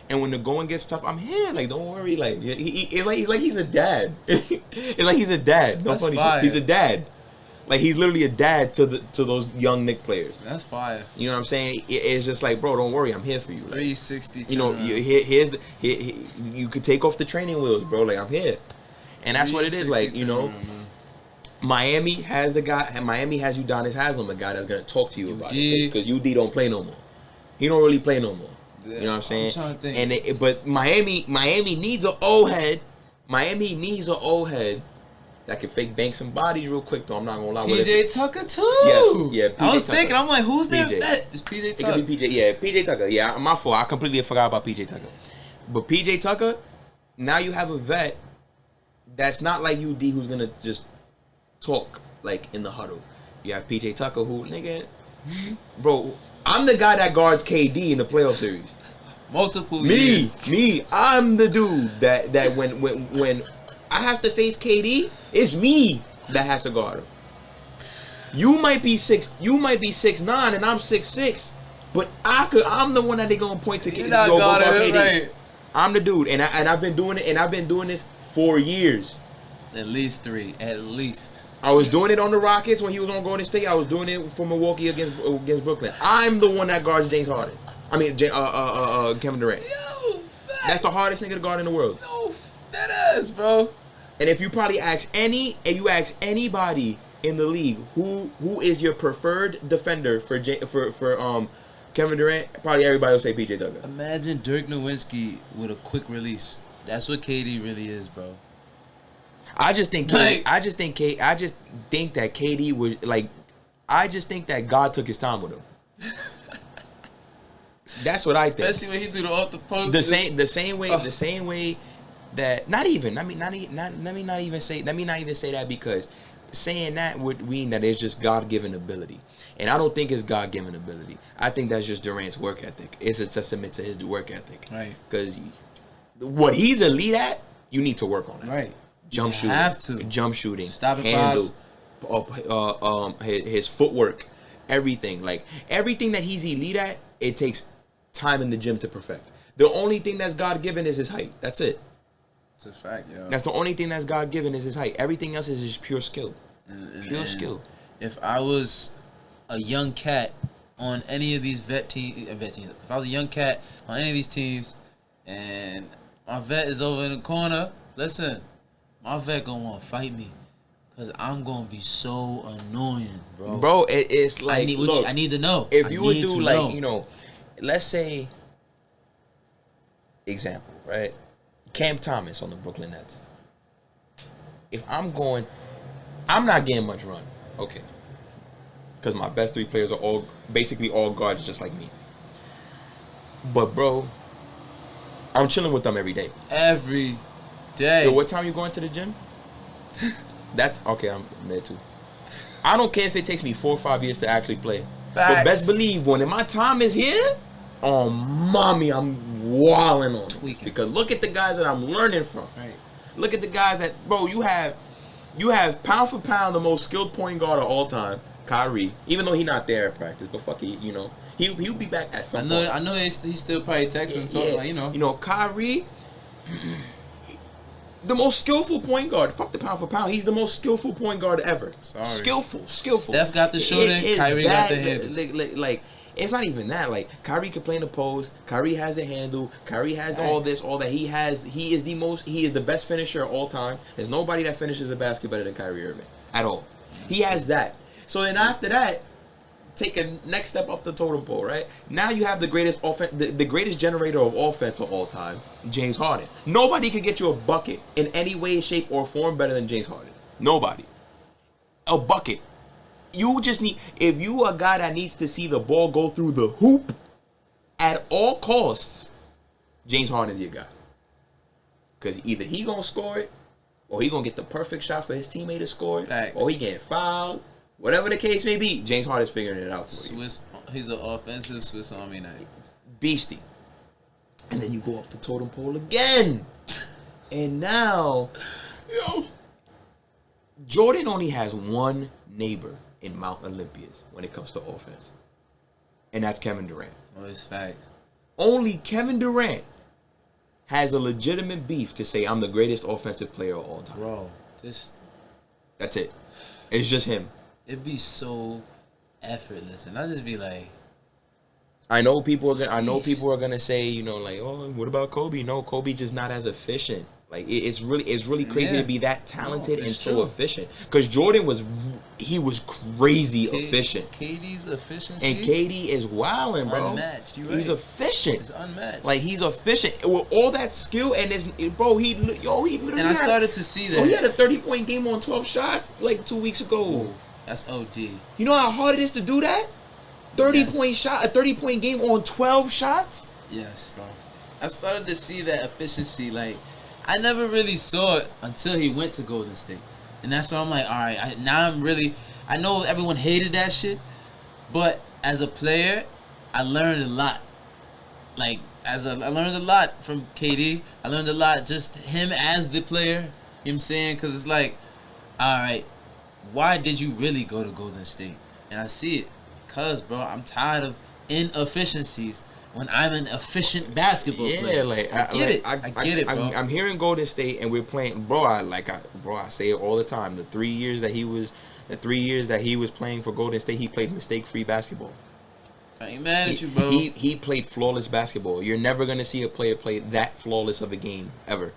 and when the going gets tough, I'm here. Like, don't worry. Like he's a dad. It's like he's a dad. No funny shit. He's a dad. Like he's literally a dad to those young Knicks players. That's fire. You know what I'm saying? It's just like, bro, don't worry, I'm here for you. 360. You know, you could take off the training wheels, bro. Like, I'm here. And that's what it is, like, you know. Miami has Udonis Haslem, a guy that's gonna talk to you about it, because UD don't play no more. He don't really play no more. Yeah, you know what I'm saying? But Miami needs an old head. Miami needs an old head that can fake bank some bodies real quick. Though I'm not gonna lie. PJ Tucker too. Yes, yeah. PJ I was Tucker. thinking, I'm like, who's their vet? It's PJ Tucker. It could be PJ. Yeah, PJ Tucker. Yeah, my fault. I completely forgot about PJ Tucker. But PJ Tucker, now you have a vet that's not like UD who's gonna just talk like in the huddle. You have PJ Tucker who, nigga, bro, I'm the guy that guards KD in the playoff series. Multiple years. Me, I'm the dude that when I have to face KD, it's me that has to guard him. You might be 6'9" and I'm 6'6", but I'm the one that they gonna point to. You're not guarding, right? I'm the dude, and I've been doing it, and I've been doing this for years. At least 3, at least. I was doing it on the Rockets when he was on Golden State. I was doing it for Milwaukee against Brooklyn. I'm the one that guards James Harden. I mean, Kevin Durant. Yo, facts. That's the hardest nigga to guard in the world. No, that is, bro. And if you probably ask anybody in the league who is your preferred defender for Kevin Durant, probably everybody will say PJ Tucker. Imagine Dirk Nowitzki with a quick release. That's what KD really is, bro. I just think that KD was like. I just think that God took his time with him. That's what I think. Especially when he threw the off the post. The same way that let me not even say that, because saying that would mean that it's just God-given ability. And I don't think it's God-given ability. I think that's just Durant's work ethic. It's a testament to his work ethic. Right. Because what he's elite at, you need to work on it. Right. Jump shooting. Stopping handle, his footwork, everything. Like, everything that he's elite at, it takes time in the gym to perfect. The only thing that's God-given is his height. That's it. It's a fact, yo. That's the only thing that's God-given is his height. Everything else is just pure skill. Pure skill. If I was a young cat on any of these vet teams, if I was a young cat on any of these teams, and my vet is over in the corner, listen, my vet gonna want to fight me, cause I'm gonna be so annoying, bro. Bro, it's like, I need to know. If you would do like, let's say, example, right? Cam Thomas on the Brooklyn Nets. If I'm not getting much run, okay, because my best 3 players are basically all guards, just like me. But bro, I'm chilling with them every day. Every day. Yo, what time you going to the gym? Okay, I'm there too. I don't care if it takes me 4 or 5 years to actually play. Facts. But best believe when my time is here, mommy, I'm wilding on tweaking. Because look at the guys that I'm learning from. Right. Look at the guys that, bro, you have pound for pound the most skilled point guard of all time, Kyrie. Even though he's not there at practice, but fuck it, he'll be back at some point. I know he's still probably texting, talking like, Kyrie, the most skillful point guard. Fuck the pound for pound. He's the most skillful point guard ever. Sorry. Skillful. Steph got the shooting, Kyrie got the handles. Like, it's not even that. Like, Kyrie can play in the post. Kyrie has the handle. Kyrie has all this, all that. He is the best finisher of all time. There's nobody that finishes a basket better than Kyrie Irving at all. He has that. So then after that, take a next step up the totem pole, right? Now you have the greatest the greatest generator of offense of all time, James Harden. Nobody can get you a bucket in any way, shape, or form better than James Harden. Nobody. A bucket. You just need, if you a guy that needs to see the ball go through the hoop at all costs, James Harden is your guy. Because either he gonna score it, or he gonna get the perfect shot for his teammate to score it, or he getting fouled. Whatever the case may be, James Harden's figuring it out for you. He's an offensive Swiss Army knife. Beastie. And then you go up the totem pole again. And now, Jordan only has one neighbor in Mount Olympus when it comes to offense. And that's Kevin Durant. Oh, it's facts. Only Kevin Durant has a legitimate beef to say, I'm the greatest offensive player of all time. Bro, that's it. It's just him. It'd be so effortless. And I'll just be like, I know people are gonna say, oh, what about Kobe? No, Kobe's just not as efficient. Like, it's really crazy to be that talented and so efficient. Because Jordan was crazy efficient. KD's efficiency. And KD is wilding, bro. Unmatched. You're right. He's efficient. It's unmatched. Like, he's efficient with all that skill and he literally. And I started to see that. He had a 30-point game on 12 shots like 2 weeks ago. Ooh, that's OD. You know how hard it is to do that? 30-point game on 12 shots. Yes, bro. I started to see that efficiency, like. I never really saw it until he went to Golden State. And that's why I'm like, all right, I know everyone hated that shit, but as a player, I learned a lot. Like, I learned a lot from KD. I learned a lot just him as the player, you know what I'm saying? Because it's like, all right, why did you really go to Golden State? And I see it. Because, bro, I'm tired of inefficiencies when I'm an efficient basketball player. I get it, bro. I'm hearing Golden State and we're playing, bro. I say it all the time. The 3 years that he was playing for Golden State, he played mistake-free basketball. I ain't mad at you, bro. He played flawless basketball. You're never gonna see a player play that flawless of a game ever.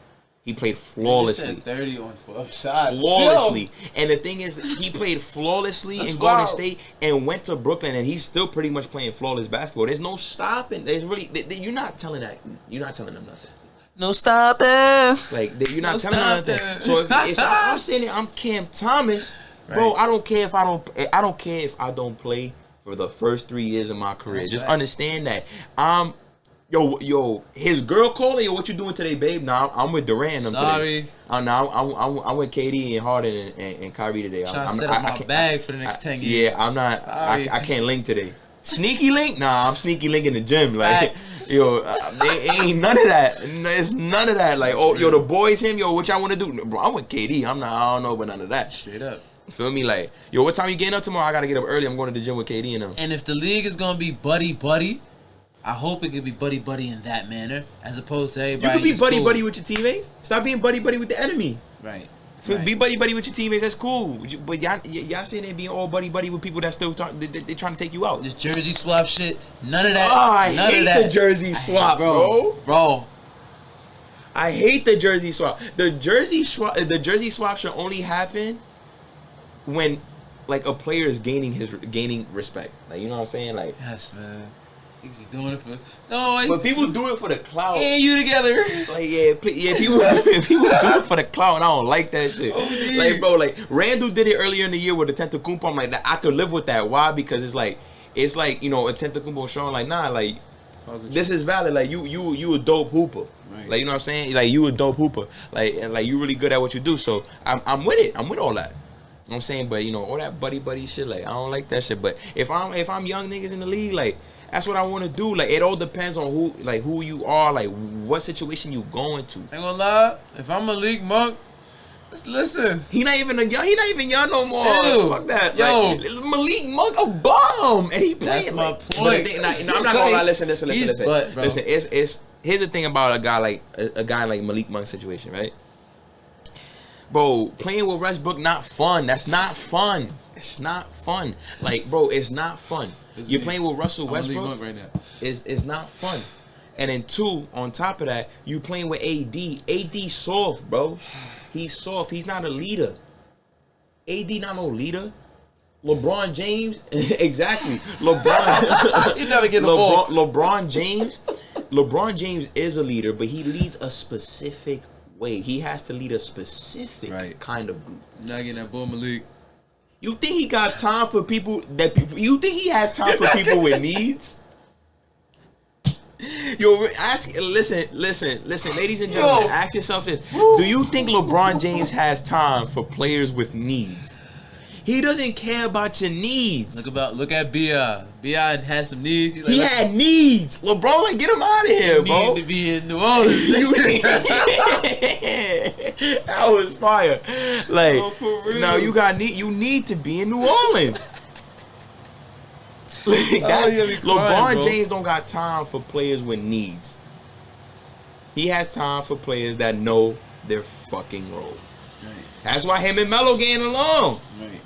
He played flawlessly. 30 on 12 shots. Flawlessly. Yo. And the thing is, he played flawlessly in Golden State and went to Brooklyn, and he's still pretty much playing flawless basketball. There's no stopping. There's really, you're not telling that. You're not telling them nothing. No stopping. Like, you're not telling them nothing. So if I'm saying it, I'm Cam Thomas, bro. I don't care if I don't play for the first 3 years of my career. That's just understand that Yo, his girl calling, what you doing today, babe? Nah, I'm with Durant. Sorry. I'm with KD and Harden and Kyrie today. Trying to set up my bag for the next 10 years. Yeah, I'm not. I can't link today. Sneaky link? Nah, I'm sneaky link in the gym. Like, yo, ain't none of that. It's none of that. Like, the boys, what y'all want to do? Bro, I'm with KD. I don't know about none of that. Straight up. Feel me? Like, yo, what time you getting up tomorrow? I got to get up early. I'm going to the gym with KD and them. And if the league is going to be buddy, I hope it could be buddy in that manner, as opposed to everybody. You could be buddy with your teammates. Stop being buddy with the enemy. Right. Be buddy with your teammates. That's cool. But y'all saying they being all buddy with people that still they trying to take you out. This jersey swap shit, none of that. Oh, I hate the jersey swap, bro. I hate the jersey swap. The jersey swap should only happen when, like, a player is gaining respect. Like, you know what I'm saying? Like, yes, man. He's doing it for but people do it for the clout. And you together. Like, people do it for the clout, and I don't like that shit. Like, bro, like Randall did it earlier in the year with the Tentacumpo. I'm like, I could live with that. Why? Because it's like a Tentacumpo showing like, nah, like this is valid. Like you a dope hooper. Right. Like, you know what I'm saying? Like, you a dope hooper. Like, and like you really good at what you do. So I'm with it. I'm with all that. You know what I'm saying? But all that buddy shit, like, I don't like that shit. But if I'm young niggas in the league, like, that's what I want to do. Like, it all depends on who you are, like what situation you going to. Ain't gonna lie, if I'm a league monk, listen. He not even young no more. Still, fuck that. Yo, like, Malik Monk a bum, and he playing. That's my like, point. I'm not gonna lie. Listen. But, listen. It's here's the thing about a guy like Malik Monk's situation, right? Bro, playing with Westbrook not fun. That's not fun. It's not fun. Like, bro, it's not fun. You're playing with Russell Westbrook right now. It's not fun. And then two, on top of that, you playing with AD. AD soft, bro. He's soft. He's not a leader. AD not no leader. LeBron James, exactly. LeBron. He never get the ball. LeBron James is a leader, but he leads a specific way. He has to lead a specific kind of group. You're not getting that ball, Malik. You think he got time for people you think he has time for people with needs? Yo, listen, ladies and gentlemen, ask yourself this. Do you think LeBron James has time for players with needs? He doesn't care about your needs. Look at B.I. B.I. had some needs. He had needs. LeBron, like, get him out of here, bro. Need to be in New Orleans. That was fire. Like, now you need to be in New Orleans. LeBron James don't got time for players with needs. He has time for players that know their fucking role. Right. That's why him and Melo getting along. Right.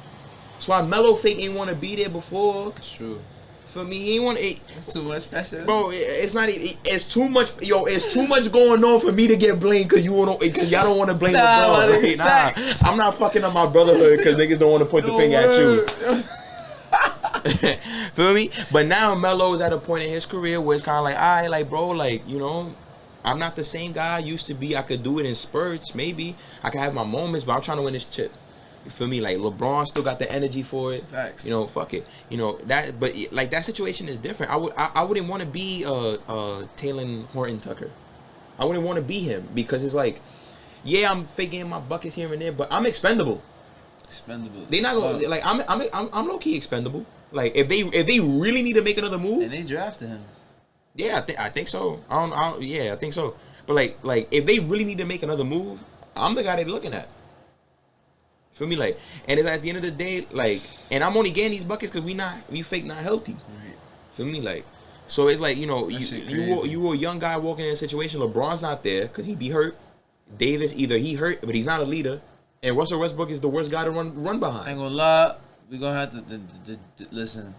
That's why Melo fake ain't want to be there before. That's true. For me, he ain't want to. That's too much pressure, bro. It's not. It's too much. Yo, it's too much going on for me to get blamed because y'all don't want to blame LeBron. Right? Nah, I'm not fucking up my brotherhood because niggas don't want to point the finger at you. Feel me? But now Melo is at a point in his career where it's kind of like, all right, like, bro, like, I'm not the same guy I used to be. I could do it in spurts, maybe. I could have my moments, but I'm trying to win this chip. You feel me? Like, LeBron still got the energy for it. Facts. Fuck it. That. But like, that situation is different. I wouldn't want to be Taylor Horton Tucker. I wouldn't want to be him because it's like, yeah, I'm faking my buckets here and there, but I'm expendable. They not gonna like. I'm low key expendable. Like, if they really need to make another move, and they drafted him. Yeah, I think so. I think so. But like if they really need to make another move, I'm the guy they're looking at. Feel me? Like, and it's at the end of the day, like, and I'm only getting these buckets because we fake not healthy. Right. Feel me? Like, so it's like, you know, That shit you crazy. a young guy walking in a situation. LeBron's not there because he be hurt. Davis, either he hurt, but he's not a leader. And Russell Westbrook is the worst guy to run behind. I ain't gonna lie, we're gonna have to listen.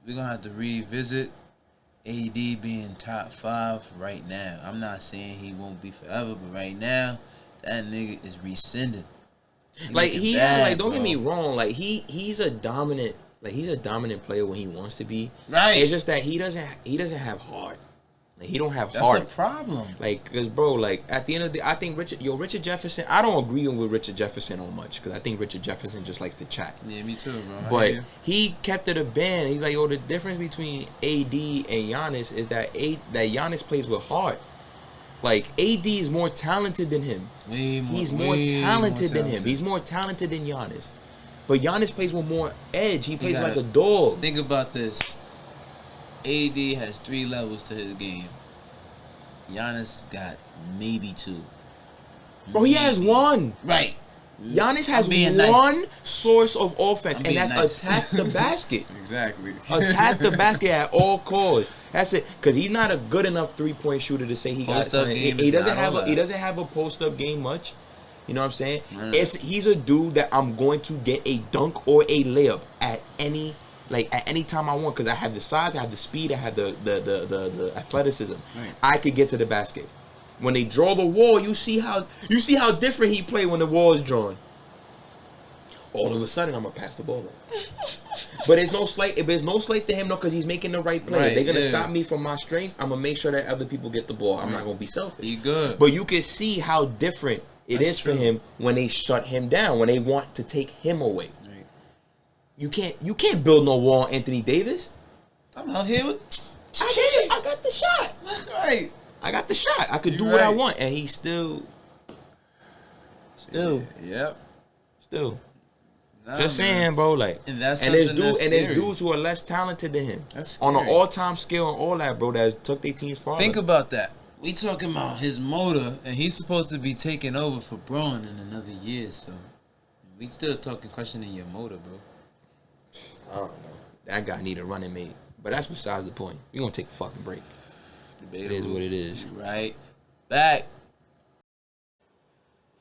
We're gonna have to revisit AD being top 5 right now. I'm not saying he won't be forever, but right now, that nigga is rescinded. Like looking he bad, like don't bro. get me wrong, like he's a dominant player when he wants to be. Right. It's just that he doesn't have heart. Like he don't have That's heart. a problem. Like, cause bro, like at the end of the day, I think Richard Jefferson. I don't agree with Richard Jefferson on much because I think Richard Jefferson just likes to chat. Yeah, me too, bro. I But hear you. he kept it a band. He's like, yo, the difference between AD and Giannis is that Giannis plays with heart. Like AD is more talented than him. He's more talented than him. He's more talented than Giannis. But Giannis plays with more edge. He plays like a dog. Think about this. AD has 3 levels to his game. Giannis got maybe 2. Bro, he has one. Right. Giannis has being one nice. source of offense, I'm and being that's nice. attack the basket. Exactly. Attack the basket at all costs. That's it. Because he's not a good enough 3-point shooter to say he got Post-up something. game He is doesn't not have all he that. doesn't have a post-up game much. You know what I'm saying? Mm. He's a dude that I'm going to get a dunk or a layup at any time I want because I have the size, I have the speed, I have the athleticism. Right. I could get to the basket. When they draw the wall, you see how different he play when the wall is drawn. All of a sudden, I'm gonna pass the ball up. But there's no slight to him though, because he's making the right play. Right, If they're gonna yeah. stop me from my strength, I'm gonna make sure that other people get the ball. I'm not gonna be selfish. He good. But you can see how different it That's is for true. him when they shut him down, when they want to take him away. Right. You can't build no wall on Anthony Davis. I'm out here with. I got the shot. Right. I got the shot. I could You do what I right. want, and he's still. Yep. Just Nah, man. saying, bro. Like, And that's there's something that's there's scary. dudes who are less talented than him That's on an scary. all-time scale and all that, bro. That took their teams far. Think about that. We talking about his motor, and he's supposed to be taking over for Braun in another year. So we still talking questioning your motor, bro. I don't know. That guy need a running mate, but that's besides the point. We gonna take a fucking break. It is what it is. Right. Back.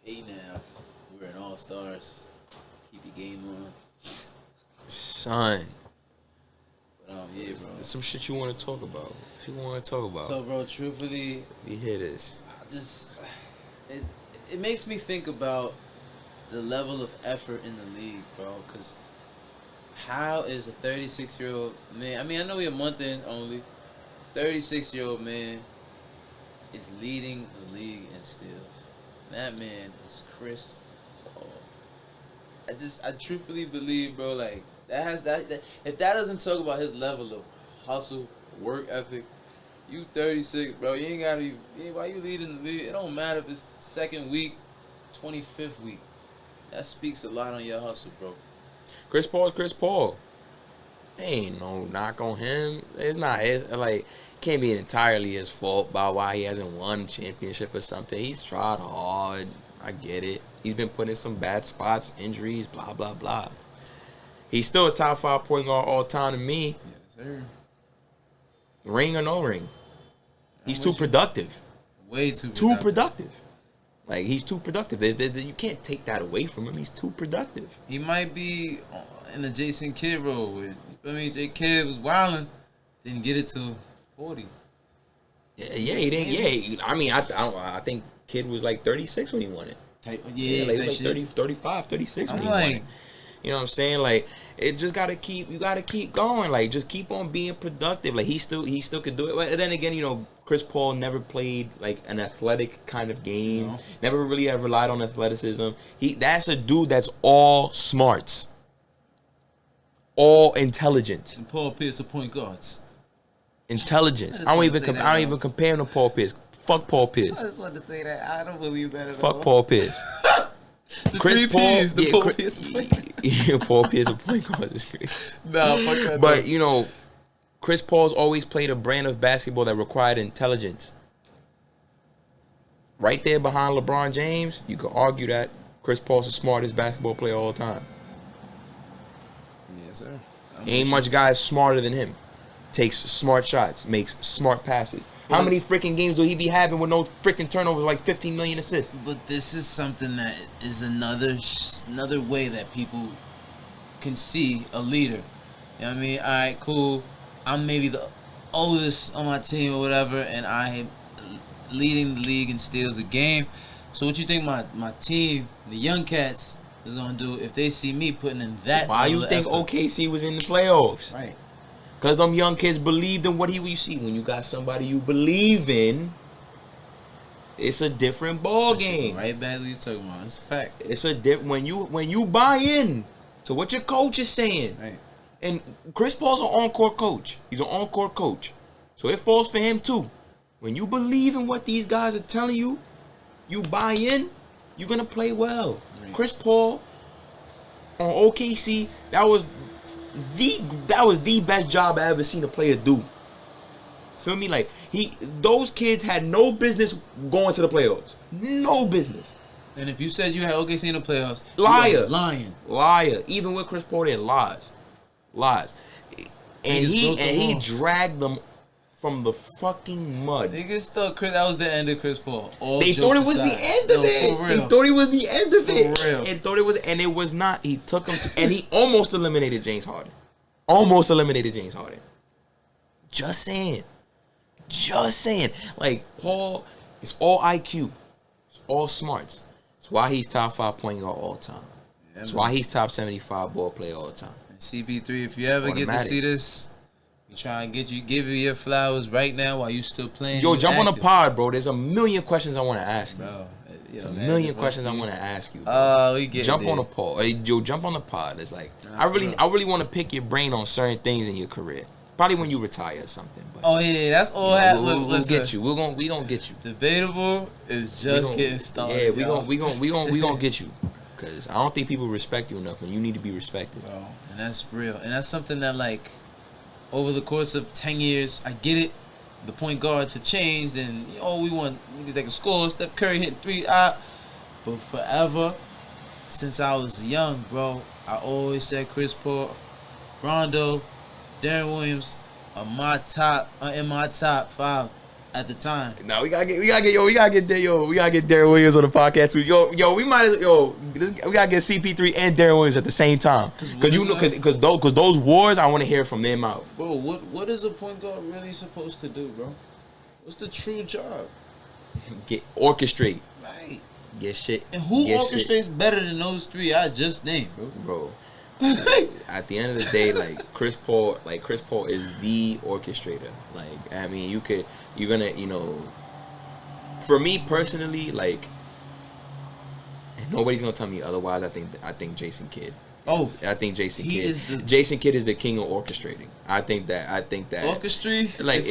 Hey now, we're in All Stars. Keep your game on. Son, Yeah, bro. there's some shit you want to talk about. What you want to talk about? So, bro, truthfully, We hear this. I just it makes me think about the level of effort in the league, bro. Because how is a 36-year-old man? I mean, I know we're a month in only. 36-year-old man is leading the league in steals. That man is Chris Paul. I truthfully believe, bro, like that if that doesn't talk about his level of hustle, work ethic, you 36, bro, you ain't gotta why you leading the league? It don't matter if it's second week, 25th week. That speaks a lot on your hustle, bro. Chris Paul. Ain't no knock on him. It's like can't be entirely his fault by why he hasn't won a championship or something. He's tried hard. I get it. He's been put in some bad spots, injuries, blah blah blah. He's still a top 5 point guard all time to me. Yes, sir. Ring or no ring. He's I'm too with you. productive. Way too Too productive. Like he's too productive. You can't take that away from him. He's too productive. He might be in the Jason Kidd role with, you feel me? J. Kidd was wilding, didn't get it till 40. Yeah, he didn't. Yeah, I mean, I think Kid was like 36 when he won it. Type, Like, yeah, he was type like shit. 30, 35, 36 when I'm he won like, it. You know what I'm saying? Like, it just you gotta keep going. Like, just keep on being productive. Like, he still could do it. But then again, you know, Chris Paul never played like an athletic kind of game. No. Never really have relied on athleticism. That's a dude that's all smarts, all intelligence. and Paul Pierce are point guards. Intelligence. I I don't just even wanted to say I don't that, even compare him to Paul Pierce. Fuck Paul Pierce. just wanted to say that. I don't believe that at Fuck Paul Pierce. The three P's, the Paul Pierce of point guard. Yeah, Paul Pierce of point guard is crazy. Nah, fuck that. But you know, Chris Paul's always played a brand of basketball that required intelligence. Right there behind LeBron James, you could argue that Chris Paul's the smartest basketball player of all time. Yes, sir. Ain't much guy smarter than him. Takes smart shots, makes smart passes. How many freaking games do he be having with no freaking turnovers, like 15 million assists? But this is something that is another way that people can see a leader. You know what I mean? All right, cool. I'm maybe the oldest on my team or whatever, and I'm leading the league in steals a game. So what you think my team, the young cats, is going to do if they see me putting in that? Why you think effort? OKC was in the playoffs? Right. Because them young kids believed in what you see. When you got somebody you believe in, it's a different ball game. Right back what you talking about. It's a fact. It's a when you buy in to what your coach is saying. Right. And Chris Paul's an on-court coach. He's an on-court coach. So it falls for him too. When you believe in what these guys are telling you, you buy in, you're going to play well. Right. Chris Paul on OKC, that was the best job I ever seen a player do. Feel me? Like those kids had no business going to the playoffs. No business. And if you said you had OKC in the playoffs, liar, liar. Even with Chris Paul, they lies. And he dragged them from the fucking mud. Niggas thought that was the end of Chris Paul. They thought it was the end of it. They thought it was the end of it. For real. They thought it was, and it was not. He took them and he almost eliminated James Harden. Almost eliminated James Harden. Just saying. Like, Paul, it's all IQ. It's all smarts. That's why he's top 5 point guard all time. Yeah, that's why he's top 75 ball player all time. And CP3, if you ever get to see this, we try and give you your flowers right now while you still playing. Yo, jump on the pod, bro. There's a million questions I want to ask you. Bro, there's a million questions I want to ask you. We get jump on the pod. Hey, yo, jump on the pod. It's like I really want to pick your brain on certain things in your career. Probably when you retire or something. But oh yeah, that's all. We'll get you. We gonna get you. Debatable is just getting started. Yeah, we gonna get you. Cause I don't think people respect you enough, and you need to be respected. Bro, and that's real, and that's something that like over the course of 10 years, I get it. The point guards have changed, and we want niggas that can score. Steph Curry hitting 3. But forever, since I was young, bro, I always said Chris Paul, Rondo, Darren Williams are in my top 5 at the time. No, we gotta get Darren Williams on the podcast too. We gotta get CP3 and Darren Williams at the same time. Cause those wars, I want to hear from their mouth. Bro, what is a point guard really supposed to do, bro? What's the true job? Orchestrate. Right. Get shit. And who orchestrates better than those 3 I just named, bro? At the end of the day, Chris Paul is the orchestrator. Like, I mean, you're gonna, for me personally, like, and nobody's gonna tell me otherwise. I think Jason Kidd. Jason Kidd is the king of orchestrating. I think that orchestrate. Like,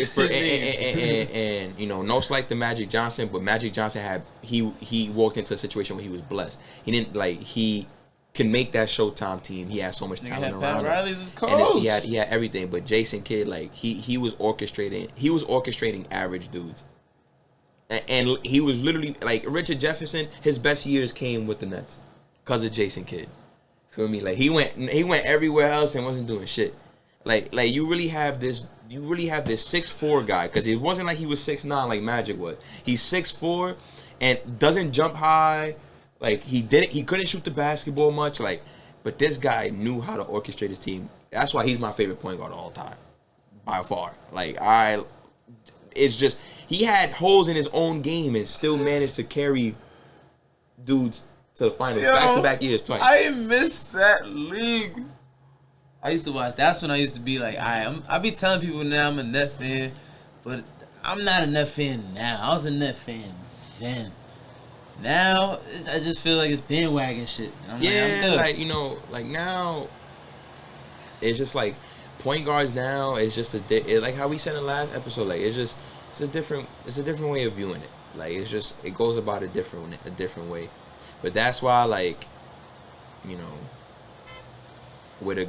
no slight to Magic Johnson, but Magic Johnson he walked into a situation where he was blessed. He didn't he can make that Showtime team. He had so much talent around him. Riley's his coach. And he had everything. But Jason Kidd, he was orchestrating. He was orchestrating average dudes. And he was literally Richard Jefferson. His best years came with the Nets because of Jason Kidd. Feel me? Like he went everywhere else and wasn't doing shit. Like you really have this 6'4" guy, because it wasn't like he was 6'9" like Magic was. He's 6'4" and doesn't jump high. Like he couldn't shoot the basketball much. But this guy knew how to orchestrate his team. That's why he's my favorite point guard of all time, by far. It's just he had holes in his own game and still managed to carry dudes to the finals back-to-back years twice. I missed that league. I used to watch. That's when I used to be like, I be telling people now I'm a Net fan, but I'm not a Net fan now. I was a Net fan then. Now I just feel like it's bandwagon shit. I'm good. Now it's just like point guards now. It's just like how we said in the last episode. It's a different way of viewing it. It goes about a different way. But that's why with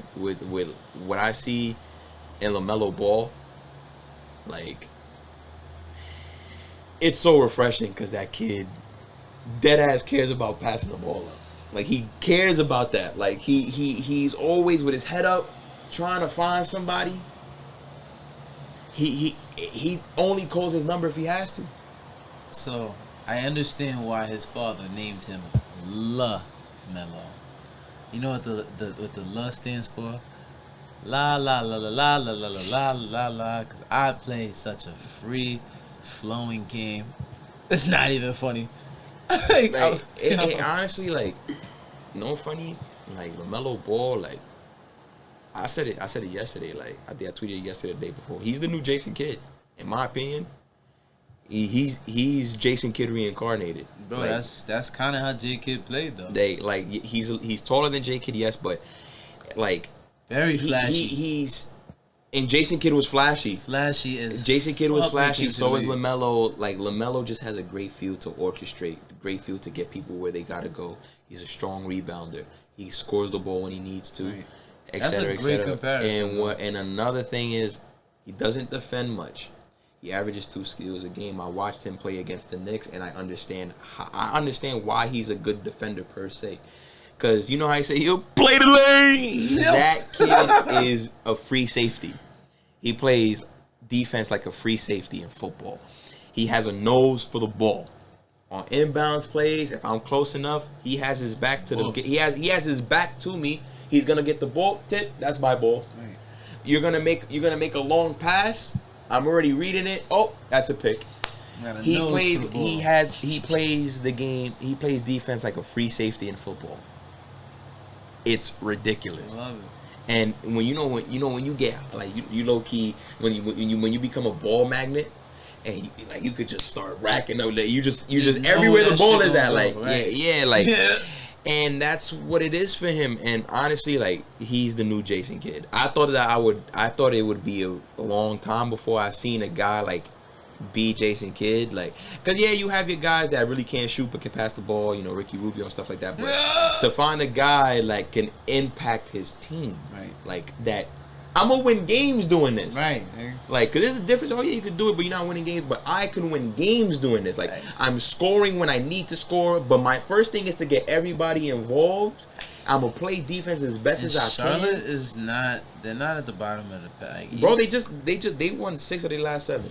what I see in LaMelo Ball, it's so refreshing because that kid dead ass cares about passing the ball up. Like, he cares about that. Like, he's always with his head up, trying to find somebody. He only calls his number if he has to. So, I understand why his father named him LaMelo. You know what the La stands for? La la la la la la la la la la la. Because I play such a free flowing game. It's not even funny. Honestly, like, no funny. Like, LaMelo Ball, like, I said it yesterday. Like, I think I tweeted it yesterday, the day before. He's the new Jason Kidd, in my opinion. He's Jason Kidd reincarnated. Bro, like, that's kind of how J Kidd played though. He's taller than J Kidd, yes, but like very flashy. He's and Jason Kidd was flashy. Flashy as Jason Kidd was flashy. So is league. LaMelo. Like, LaMelo just has a great feel to orchestrate, great feel to get people where they gotta go. He's a strong rebounder. He scores the ball when he needs to, right. etc. That's a great comparison. And another thing is, he doesn't defend much. He averages 2 steals a game. I watched him play against the Knicks, and I understand why he's a good defender per se. Because you know how I say he'll play the lane. Yep. That kid is a free safety. He plays defense like a free safety in football. He has a nose for the ball. On inbounds plays, if I'm close enough, he has his back to the. He has his back to me. He's gonna get the ball. Tip. That's my ball. Right. You're gonna make a long pass. I'm already reading it. Oh, that's a pick. He plays the game. He plays defense like a free safety in football. It's ridiculous. I love it. And when you get like you low key when you become a ball magnet, and you could just start racking up. Like, you just everywhere the ball is at. Like, right? Yeah. And that's what it is for him. And honestly, like, he's the new Jason Kidd. I thought it would be a long time before I seen a guy like be Jason Kidd. Like, cause yeah, you have your guys that really can't shoot but can pass the ball. You know, Ricky Rubio and stuff like that. But to find a guy like can impact his team, right? Like that. I'm gonna win games doing this. Right. Like, cause there's a difference. Oh yeah, you can do it, but you're not winning games. But I can win games doing this. Like, nice. I'm scoring when I need to score. But my first thing is to get everybody involved. I'm gonna play defense as best as I can. Charlotte is not. They're not at the bottom of the pack. Bro, they won 6 of their last 7.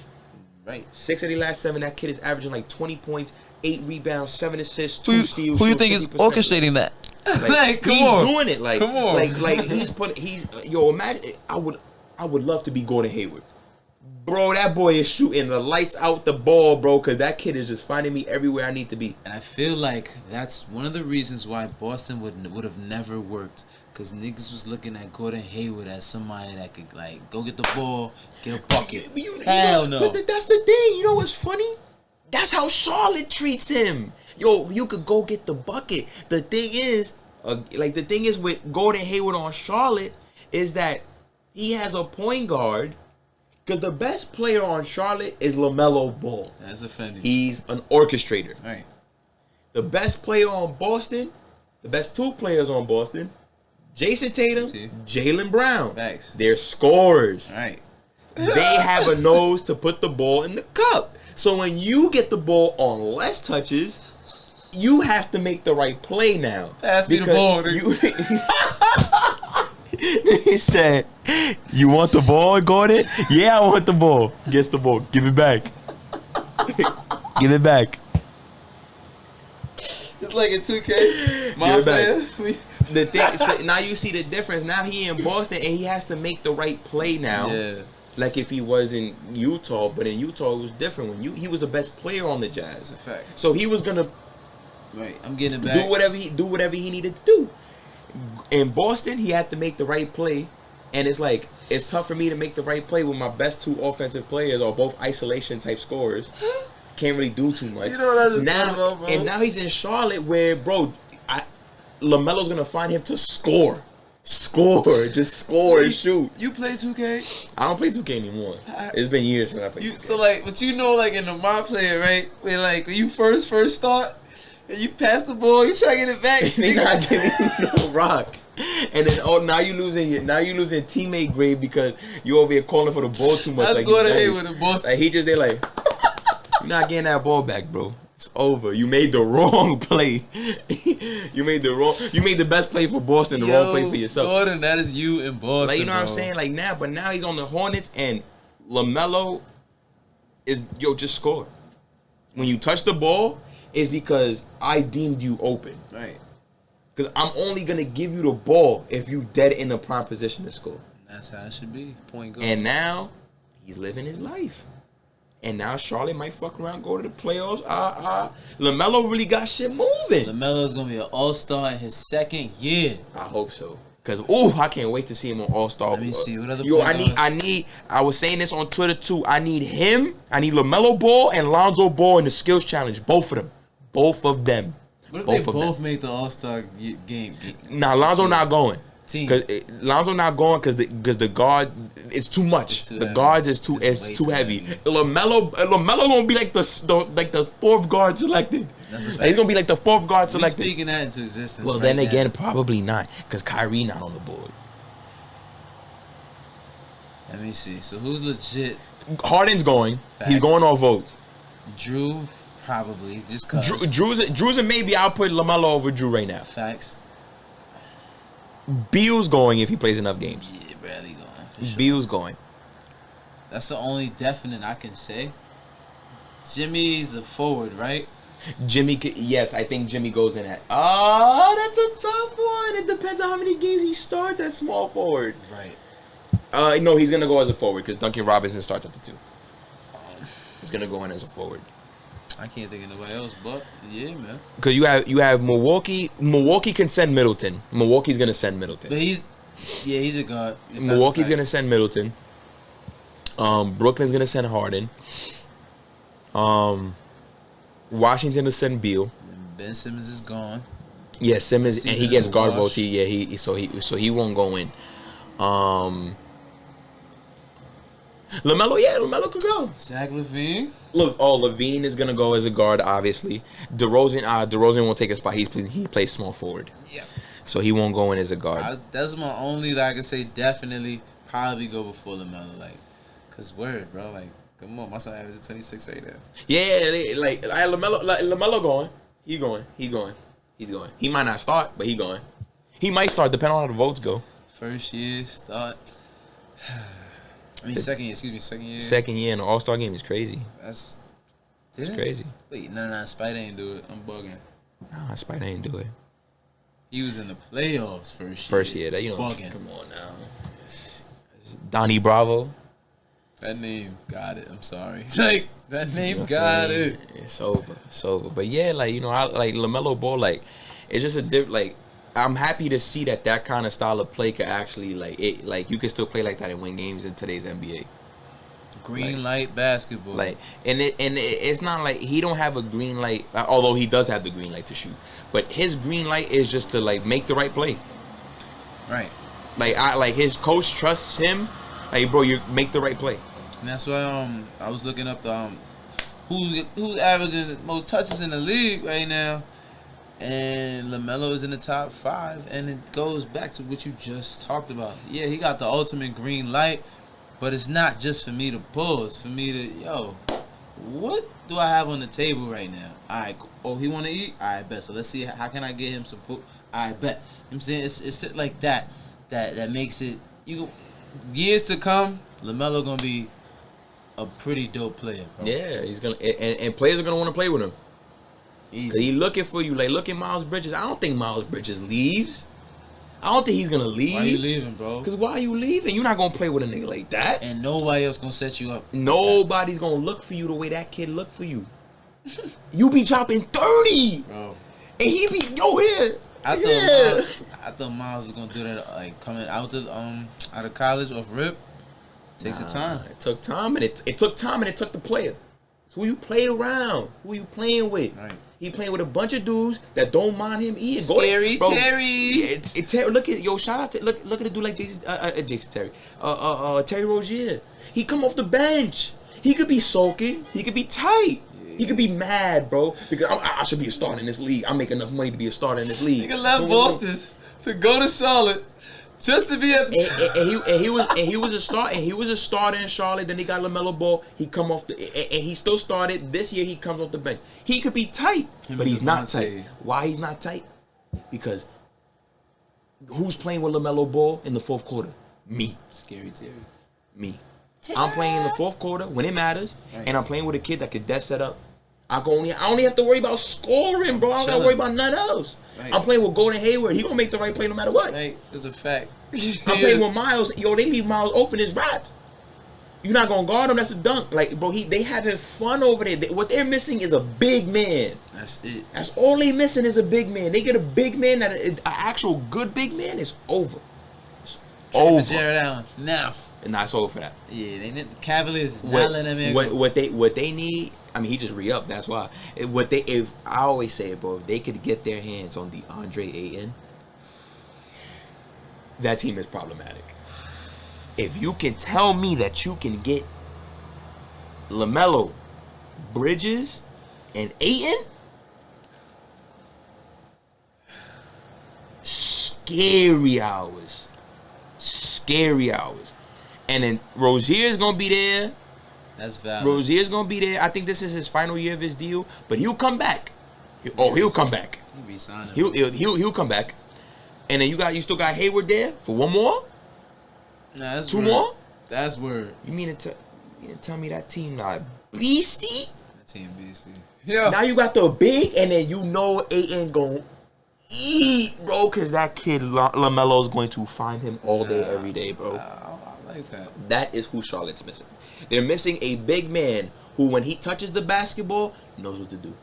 Right. 6 of their last 7. That kid is averaging like 20 points, 8 rebounds, 7 assists, 2 steals. Who you think is orchestrating that? Like, come he's on. doing it. Like, come on. Like imagine. I would love to be Gordon Hayward. Bro, that boy is shooting the lights out the ball, bro, because that kid is just finding me everywhere I need to be. And I feel like that's one of the reasons why Boston would have never worked, because niggas was looking at Gordon Hayward as somebody that could, like, go get the ball, get a bucket. Hell no. But that's the thing. You know what's funny? That's how Charlotte treats him. Yo, you could go get the bucket. The thing is with Gordon Hayward on Charlotte is that he has a point guard, because the best player on Charlotte is LaMelo Ball. That's offending. He's an orchestrator. Right. The best player on Boston, the best 2 players on Boston, Jason Tatum, Jaylen Brown. Thanks. They're scorers. Right. They have a nose to put the ball in the cup. So when you get the ball on less touches, you have to make the right play now. Pass me the ball, He said, "You want the ball, Gordon?" "Yeah, I want the ball." Gets the ball. Give it back. Give it back. It's like in 2K. My man. The thing. So now you see the difference. Now he in Boston and he has to make the right play now. Yeah. Like if he was in Utah, but in Utah it was different. He was the best player on the Jazz. That's a fact. So he was gonna. Right. I'm getting it back. Do whatever he needed to do. In Boston, he had to make the right play, and it's tough for me to make the right play when my best 2 offensive players are both isolation type scorers. Can't really do too much. You know what I just thought about, bro? And now he's in Charlotte, where LaMelo's gonna find him to score, just score and shoot. You play 2K? I don't play 2K anymore. It's been years since I played 2K. So but you know, like in the My Player, right? When when you first start. And you pass the ball, you try to get it back. They not giving you no rock. And then now you losing teammate grade because you over here calling for the ball too much. That's like Gordon Hayward in Boston. Like they're like, you're not getting that ball back, bro. It's over. You made the wrong play. You made the best play for Boston, the wrong play for yourself. Gordon, that is you in Boston. Like, you know bro. what I'm saying? Like now he's on the Hornets and LaMelo is just score. When you touch the ball, it's because I deemed you open. Right. Because I'm only gonna give you the ball if you dead in the prime position to score. That's how it should be. Point guard. And now he's living his life. And now Charlotte might fuck around, go to the playoffs. LaMelo really got shit moving. LaMelo's gonna be an all-star in his second year. I hope so. Cause I can't wait to see him on All-Star. Let me see what other. I was saying this on Twitter too. I need him. I need LaMelo Ball and Lonzo Ball in the skills challenge. Both of them. What if they both make the All-Star game? Nah, Lonzo not going. Team. Cause Lonzo not going because the guard it's too much. The guards is too heavy. LaMelo gonna be like the fourth guard selected. That's a fact. He's gonna be like the fourth guard selected. We speaking that into existence. Well, then again, probably not because Kyrie not on the board. Let me see. So who's legit? Harden's going. Facts. He's going off votes. Drew probably just cause. Drew's a maybe. I'll put LaMelo over Drew right now. Facts. Beal's going if he plays enough games. Yeah, barely going. For sure. Beal's going. That's the only definite I can say. Jimmy's a forward, right? Jimmy, yes, I think Jimmy goes in at. Oh, that's a tough one. It depends on how many games he starts at small forward. Right. No, he's gonna go as a forward because Duncan Robinson starts at the 2. He's gonna go in as a forward. I can't think of nobody else, but yeah, man. Because you have Milwaukee. Milwaukee can send Middleton. Milwaukee's gonna send Middleton. But he's a guard. Milwaukee's gonna send Middleton. Brooklyn's gonna send Harden. Washington will send Beal. And Ben Simmons is gone. Yeah, Simmons, and he gets guard votes. Wash. So he won't go in. LaMelo could go. Zach LaVine. Levine is gonna go as a guard, obviously. DeRozan won't take a spot. He plays small forward. Yeah. So he won't go in as a guard. That's my only that I can say definitely probably go before LaMelo, like, cause word, bro, like, come on, my son averaged 26 right there. Yeah, LaMelo going. He's going. He might not start, but he going. He might start depending on how the votes go. First year start. Second year. Second year in the All-Star game is crazy. It's crazy. Wait, no, Spider ain't do it. I'm bugging. Nah, Spider ain't do it. He was in the playoffs first year. That, bugging. Come on now. Donnie Bravo. That name got it. I'm sorry. Like, that name got it. It's over. But yeah, I like LaMelo Ball. Like, it's just a different. Like, I'm happy to see that kind of style of play could actually you can still play like that and win games in today's NBA. Green light basketball. It's not like he don't have a green light, although he does have the green light to shoot. But his green light is just to make the right play. Right. His coach trusts him. Like, bro, you make the right play. And that's why I was looking up the who's averaging the most touches in the league right now. And LaMelo is in the top 5, and it goes back to what you just talked about. Yeah, he got the ultimate green light, but it's not just for me to pull. It's for me to, what do I have on the table right now? All right, he want to eat? All right, bet. So let's see, how can I get him some food? All right, bet. You know what I'm saying? It's shit like that makes it, years to come, LaMelo going to be a pretty dope player, bro. Yeah, he's going to, and players are going to want to play with him. Cause he looking for you. Like, look at Miles Bridges. I don't think Miles Bridges leaves. I don't think he's gonna leave. Why you leaving, bro? Cause why are you leaving? You're not gonna play with a nigga like that. And nobody else gonna set you up. Nobody's gonna look for you the way that kid look for you. You be dropping 30, bro, and he be here. I thought Miles was gonna do that, like coming out of college off rip. Takes a time. It took time, and it took time, and it took the player. So who you play around? Who you playing with? Right. He playing with a bunch of dudes that don't mind him eating. Scary Terry. Terry. Look at shout out to look at a dude like Jason Terry. Terry Rozier. He come off the bench. He could be sulking. He could be tight. Yeah. He could be mad, bro. Because I should be a starter in this league. I make enough money to be a starter in this league. Nigga left Boston to go to Charlotte Just to be at he was a starter in Charlotte. Then they got LaMelo Ball. He come off and he still started this year. He comes off the bench. He could be tight, but he's not tight. Why he's not tight? Because who's playing with LaMelo Ball in the fourth quarter? Me. Scary Terry. Me. I'm playing in the fourth quarter when it matters, and I'm playing with a kid that could dead set up. I only have to worry about scoring, bro. I don't got to worry about nothing else. Right. I'm playing with Gordon Hayward. He gonna make the right play no matter what. Right, it's a fact. I'm playing with Miles. Yo, they leave Miles open as rats. You're not gonna guard him. That's a dunk. Like, bro, they having fun over there. What they're missing is a big man. That's it. That's all they missing is a big man. They get a big man that an actual good big man is over. It's over. Jared Allen now. And that's over for that. Yeah, they need Cavaliers not letting him in. What they need. I mean, he just re-upped. That's why. If I always say it, bro, if they could get their hands on DeAndre Ayton, that team is problematic. If you can tell me that you can get LaMelo, Bridges, and Ayton, scary hours. And then Rozier's gonna be there. That's valid. Rozier's gonna be there. I think this is his final year of his deal, but he'll come back. He'll come back. He'll come back. And then you still got Hayward there for one more. Nah, that's two word. more. That's word. You mean to tell me that team not beastie? That team beastie. Yeah. Now you got the big, and then you know Ayton gonna eat, bro, because that kid LaMelo's going to find him all day, every day, bro. I like that. That is who Charlotte's missing. They're missing a big man who, when he touches the basketball, knows what to do.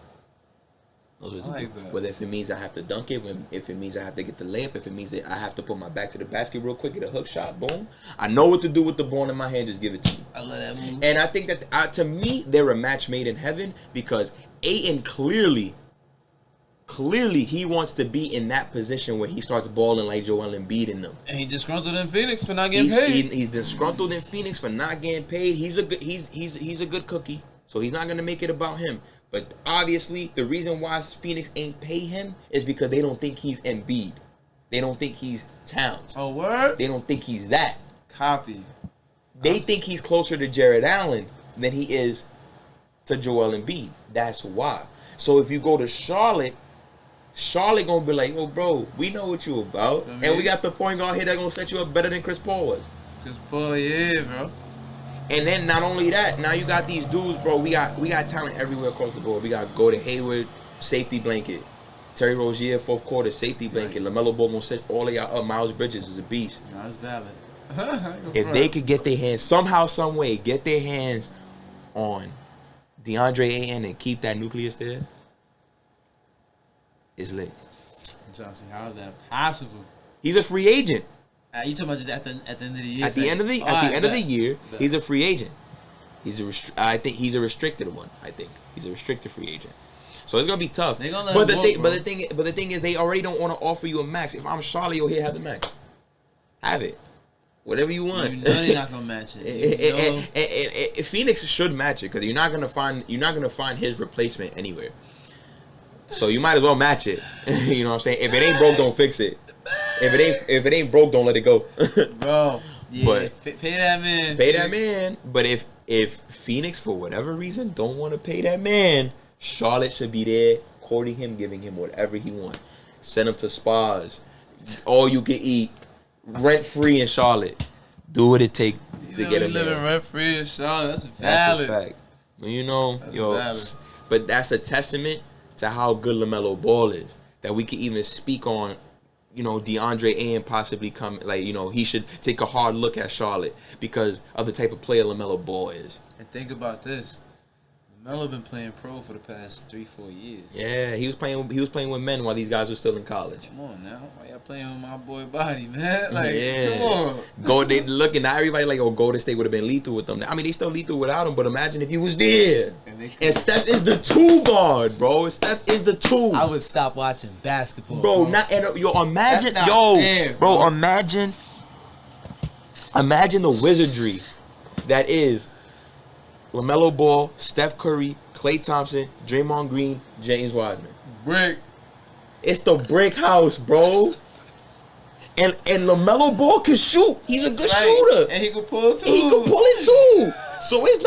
Whether if it means I have to dunk it, if it means I have to get the layup, if it means that I have to put my back to the basket real quick, get a hook shot, boom. I know what to do with the ball in my hand, just give it to me. I love that move. And I think that, to me, they're a match made in heaven because Ayton clearly he wants to be in that position where he starts balling like Joel Embiid in them. And he disgruntled in Phoenix for not getting paid. He's disgruntled in Phoenix for not getting paid. He's a good cookie, so he's not gonna make it about him. But obviously, the reason why Phoenix ain't pay him is because they don't think he's Embiid. They don't think he's Towns. Oh, word? They don't think he's that. Copy. They think he's closer to Jared Allen than he is to Joel Embiid. That's why. So if you go to Charlotte gonna be like, oh, bro, we know what you about. And we got the point guard here that gonna set you up better than Chris Paul was. Chris Paul, yeah, bro. And then not only that, now you got these dudes, bro. We got talent everywhere across the board. We got Gordon Hayward, safety blanket. Terry Rozier, fourth quarter, safety blanket. Right. LaMelo Ball gonna set all of y'all up. Miles Bridges is a beast. No, that's valid. If they could get their hands, somehow, some way, get their hands on DeAndre Ayton and keep that nucleus there, it's lit. Johnson, how is that possible? He's a free agent. You talking about just at the end of the year? At the end of the year, he's a free agent. I think he's a restricted one. I think he's a restricted free agent. So it's gonna be tough. They gonna let the thing is, they already don't want to offer you a max. If I'm Charlotte, you'll have the max. Have it. Whatever you want. You know they're not gonna match it. Phoenix should match it because you're not gonna find his replacement anywhere. So you might as well match it. You know what I'm saying? If it ain't broke, don't fix it. If it ain't broke, don't let it go. Bro, yeah, but pay that man. Pay that man. But if Phoenix, for whatever reason, don't want to pay that man, Charlotte should be there, courting him, giving him whatever he wants. Send him to spas, all you can eat, rent free in Charlotte. Do what it take to get him there. Living rent free in Charlotte. That's valid. That's a fact. You know, but that's a testament to how good LaMelo Ball is. That we can even speak on. You know, DeAndre Ayton possibly he should take a hard look at Charlotte because of the type of player LaMelo Ball is. And think about this. LaMelo been playing pro for the past 3-4 years. Yeah, he was playing with men while these guys were still in college. Come on now. Why y'all playing with my boy Body, man? Like, yeah. Come on. They looking at everybody like, Golden State would have been lethal with them. I mean, they still lethal without him, but imagine if he was there. And Steph is the 2 guard, bro. Steph is the 2. I would stop watching basketball, bro. Imagine the wizardry that is LaMelo Ball, Steph Curry, Klay Thompson, Draymond Green, James Wiseman. Brick. It's the brick house, bro. And LaMelo Ball can shoot. He's a good shooter. And he can pull too. He can pull it too. So it's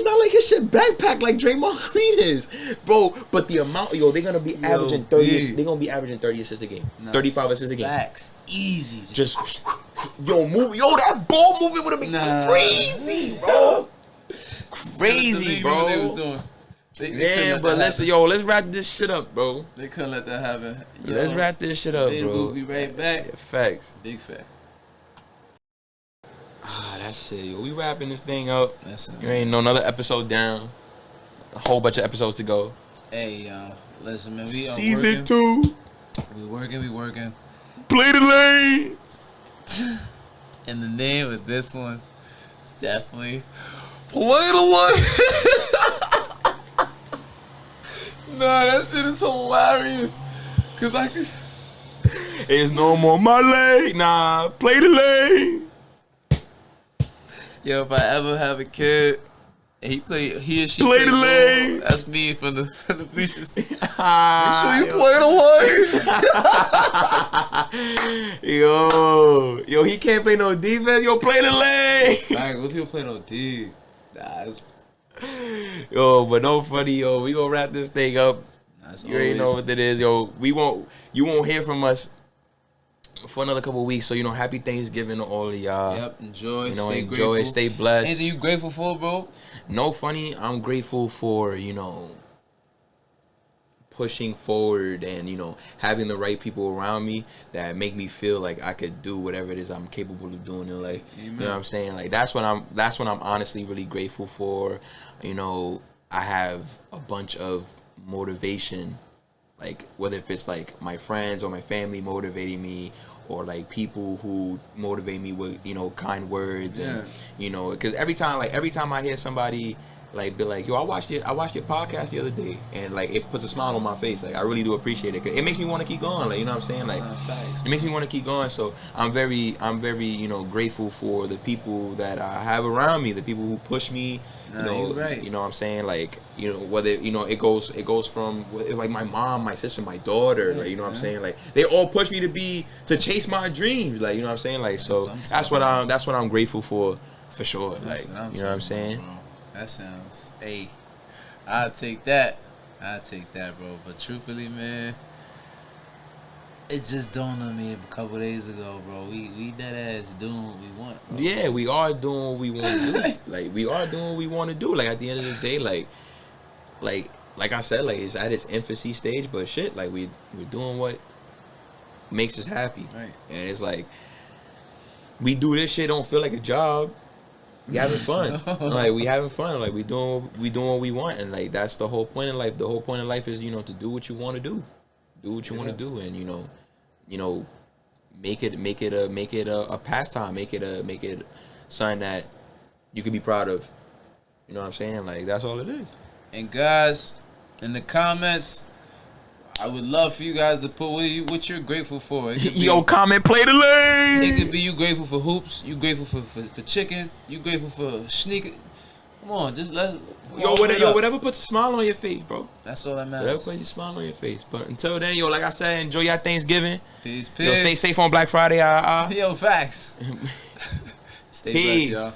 not like his shit backpack like Draymond Green is, bro. But the amount, they're gonna be averaging 30. They're gonna be averaging 30 assists a game, 35 assists a game. Facts, easy. Just that ball movement would have been crazy, bro. Crazy, bro. What they was doing. They but listen, let's wrap this shit up, bro. They couldn't let that happen. Let's wrap this shit up, bro. We'll be right back. Yeah, facts. Big fact. That's it, yo. We wrapping this thing up. Listen, you ain't no another episode down. A whole bunch of episodes to go. Hey, listen, man. We Season 2. We working. Play the lanes. And the name of this one is definitely Play the Lanes. Nah, that shit is hilarious. Cause I could. It's no more my lane. Nah, play the lane. Yo, if I ever have a kid and he or she play the lane, that's me from the bleachers. Make sure you play the lane. Yo, he can't play no defense. Yo, play the lane. Like, what if he play no D? Yo, but no funny, yo. We gonna wrap this thing up. You already know what it is, yo. You won't hear from us for another couple of weeks. So happy Thanksgiving to all of y'all. Yep, enjoy. Stay grateful. Enjoy. Stay blessed. Anything you grateful for, bro? No funny. I'm grateful for pushing forward and having the right people around me that make me feel like I could do whatever it is I'm capable of doing in life. Amen. You know what I'm saying? Like that's what I'm honestly really grateful for. I have a bunch of motivation, like whether if it's like my friends or my family motivating me, or like people who motivate me with kind words. And because every time I hear somebody like be like, yo, I watched your podcast the other day, and like it puts a smile on my face. Like I really do appreciate it, 'cause it makes me want to keep going. Like, you know what I'm saying? Like it makes me want to keep going. So I'm very grateful for the people that I have around me, the people who push me. You're right. You know what I'm saying? Like, whether it goes from like my mom, my sister, my daughter, like, you know what I'm saying? Like they all push me to chase my dreams. Like, you know what I'm saying? Like, so that's what I'm grateful for sure. Like, you know what I'm saying? Bro. That sounds, I'll take that, bro. But truthfully, man, it just dawned on me a couple days ago, bro. We dead ass doing what we want, bro. Yeah, we are doing what we want to do. Like, we are doing what we want to do. Like, at the end of the day, like I said, like, it's at its infancy stage, but shit, like, we're doing what makes us happy. Right. And it's like, we do this shit, don't feel like a job. We having fun. Like, we having fun. Like, we doing what we want. And, like, that's the whole point in life. The whole point in life is, to do what you want to do. Do what you want to do. And, make it a pastime. Make it something that you can be proud of. You know what I'm saying? Like, that's all it is. And guys, in the comments, I would love for you guys to put what you're grateful for. Comment, play the lane. It could be you grateful for hoops, you grateful for chicken, you grateful for sneaker. Come on, just whatever puts a smile on your face, bro. That's all that matters. Whatever puts a smile on your face. But until then, like I said, enjoy your Thanksgiving. Peace. Stay safe on Black Friday. Yo, facts. Stay blessed, y'all.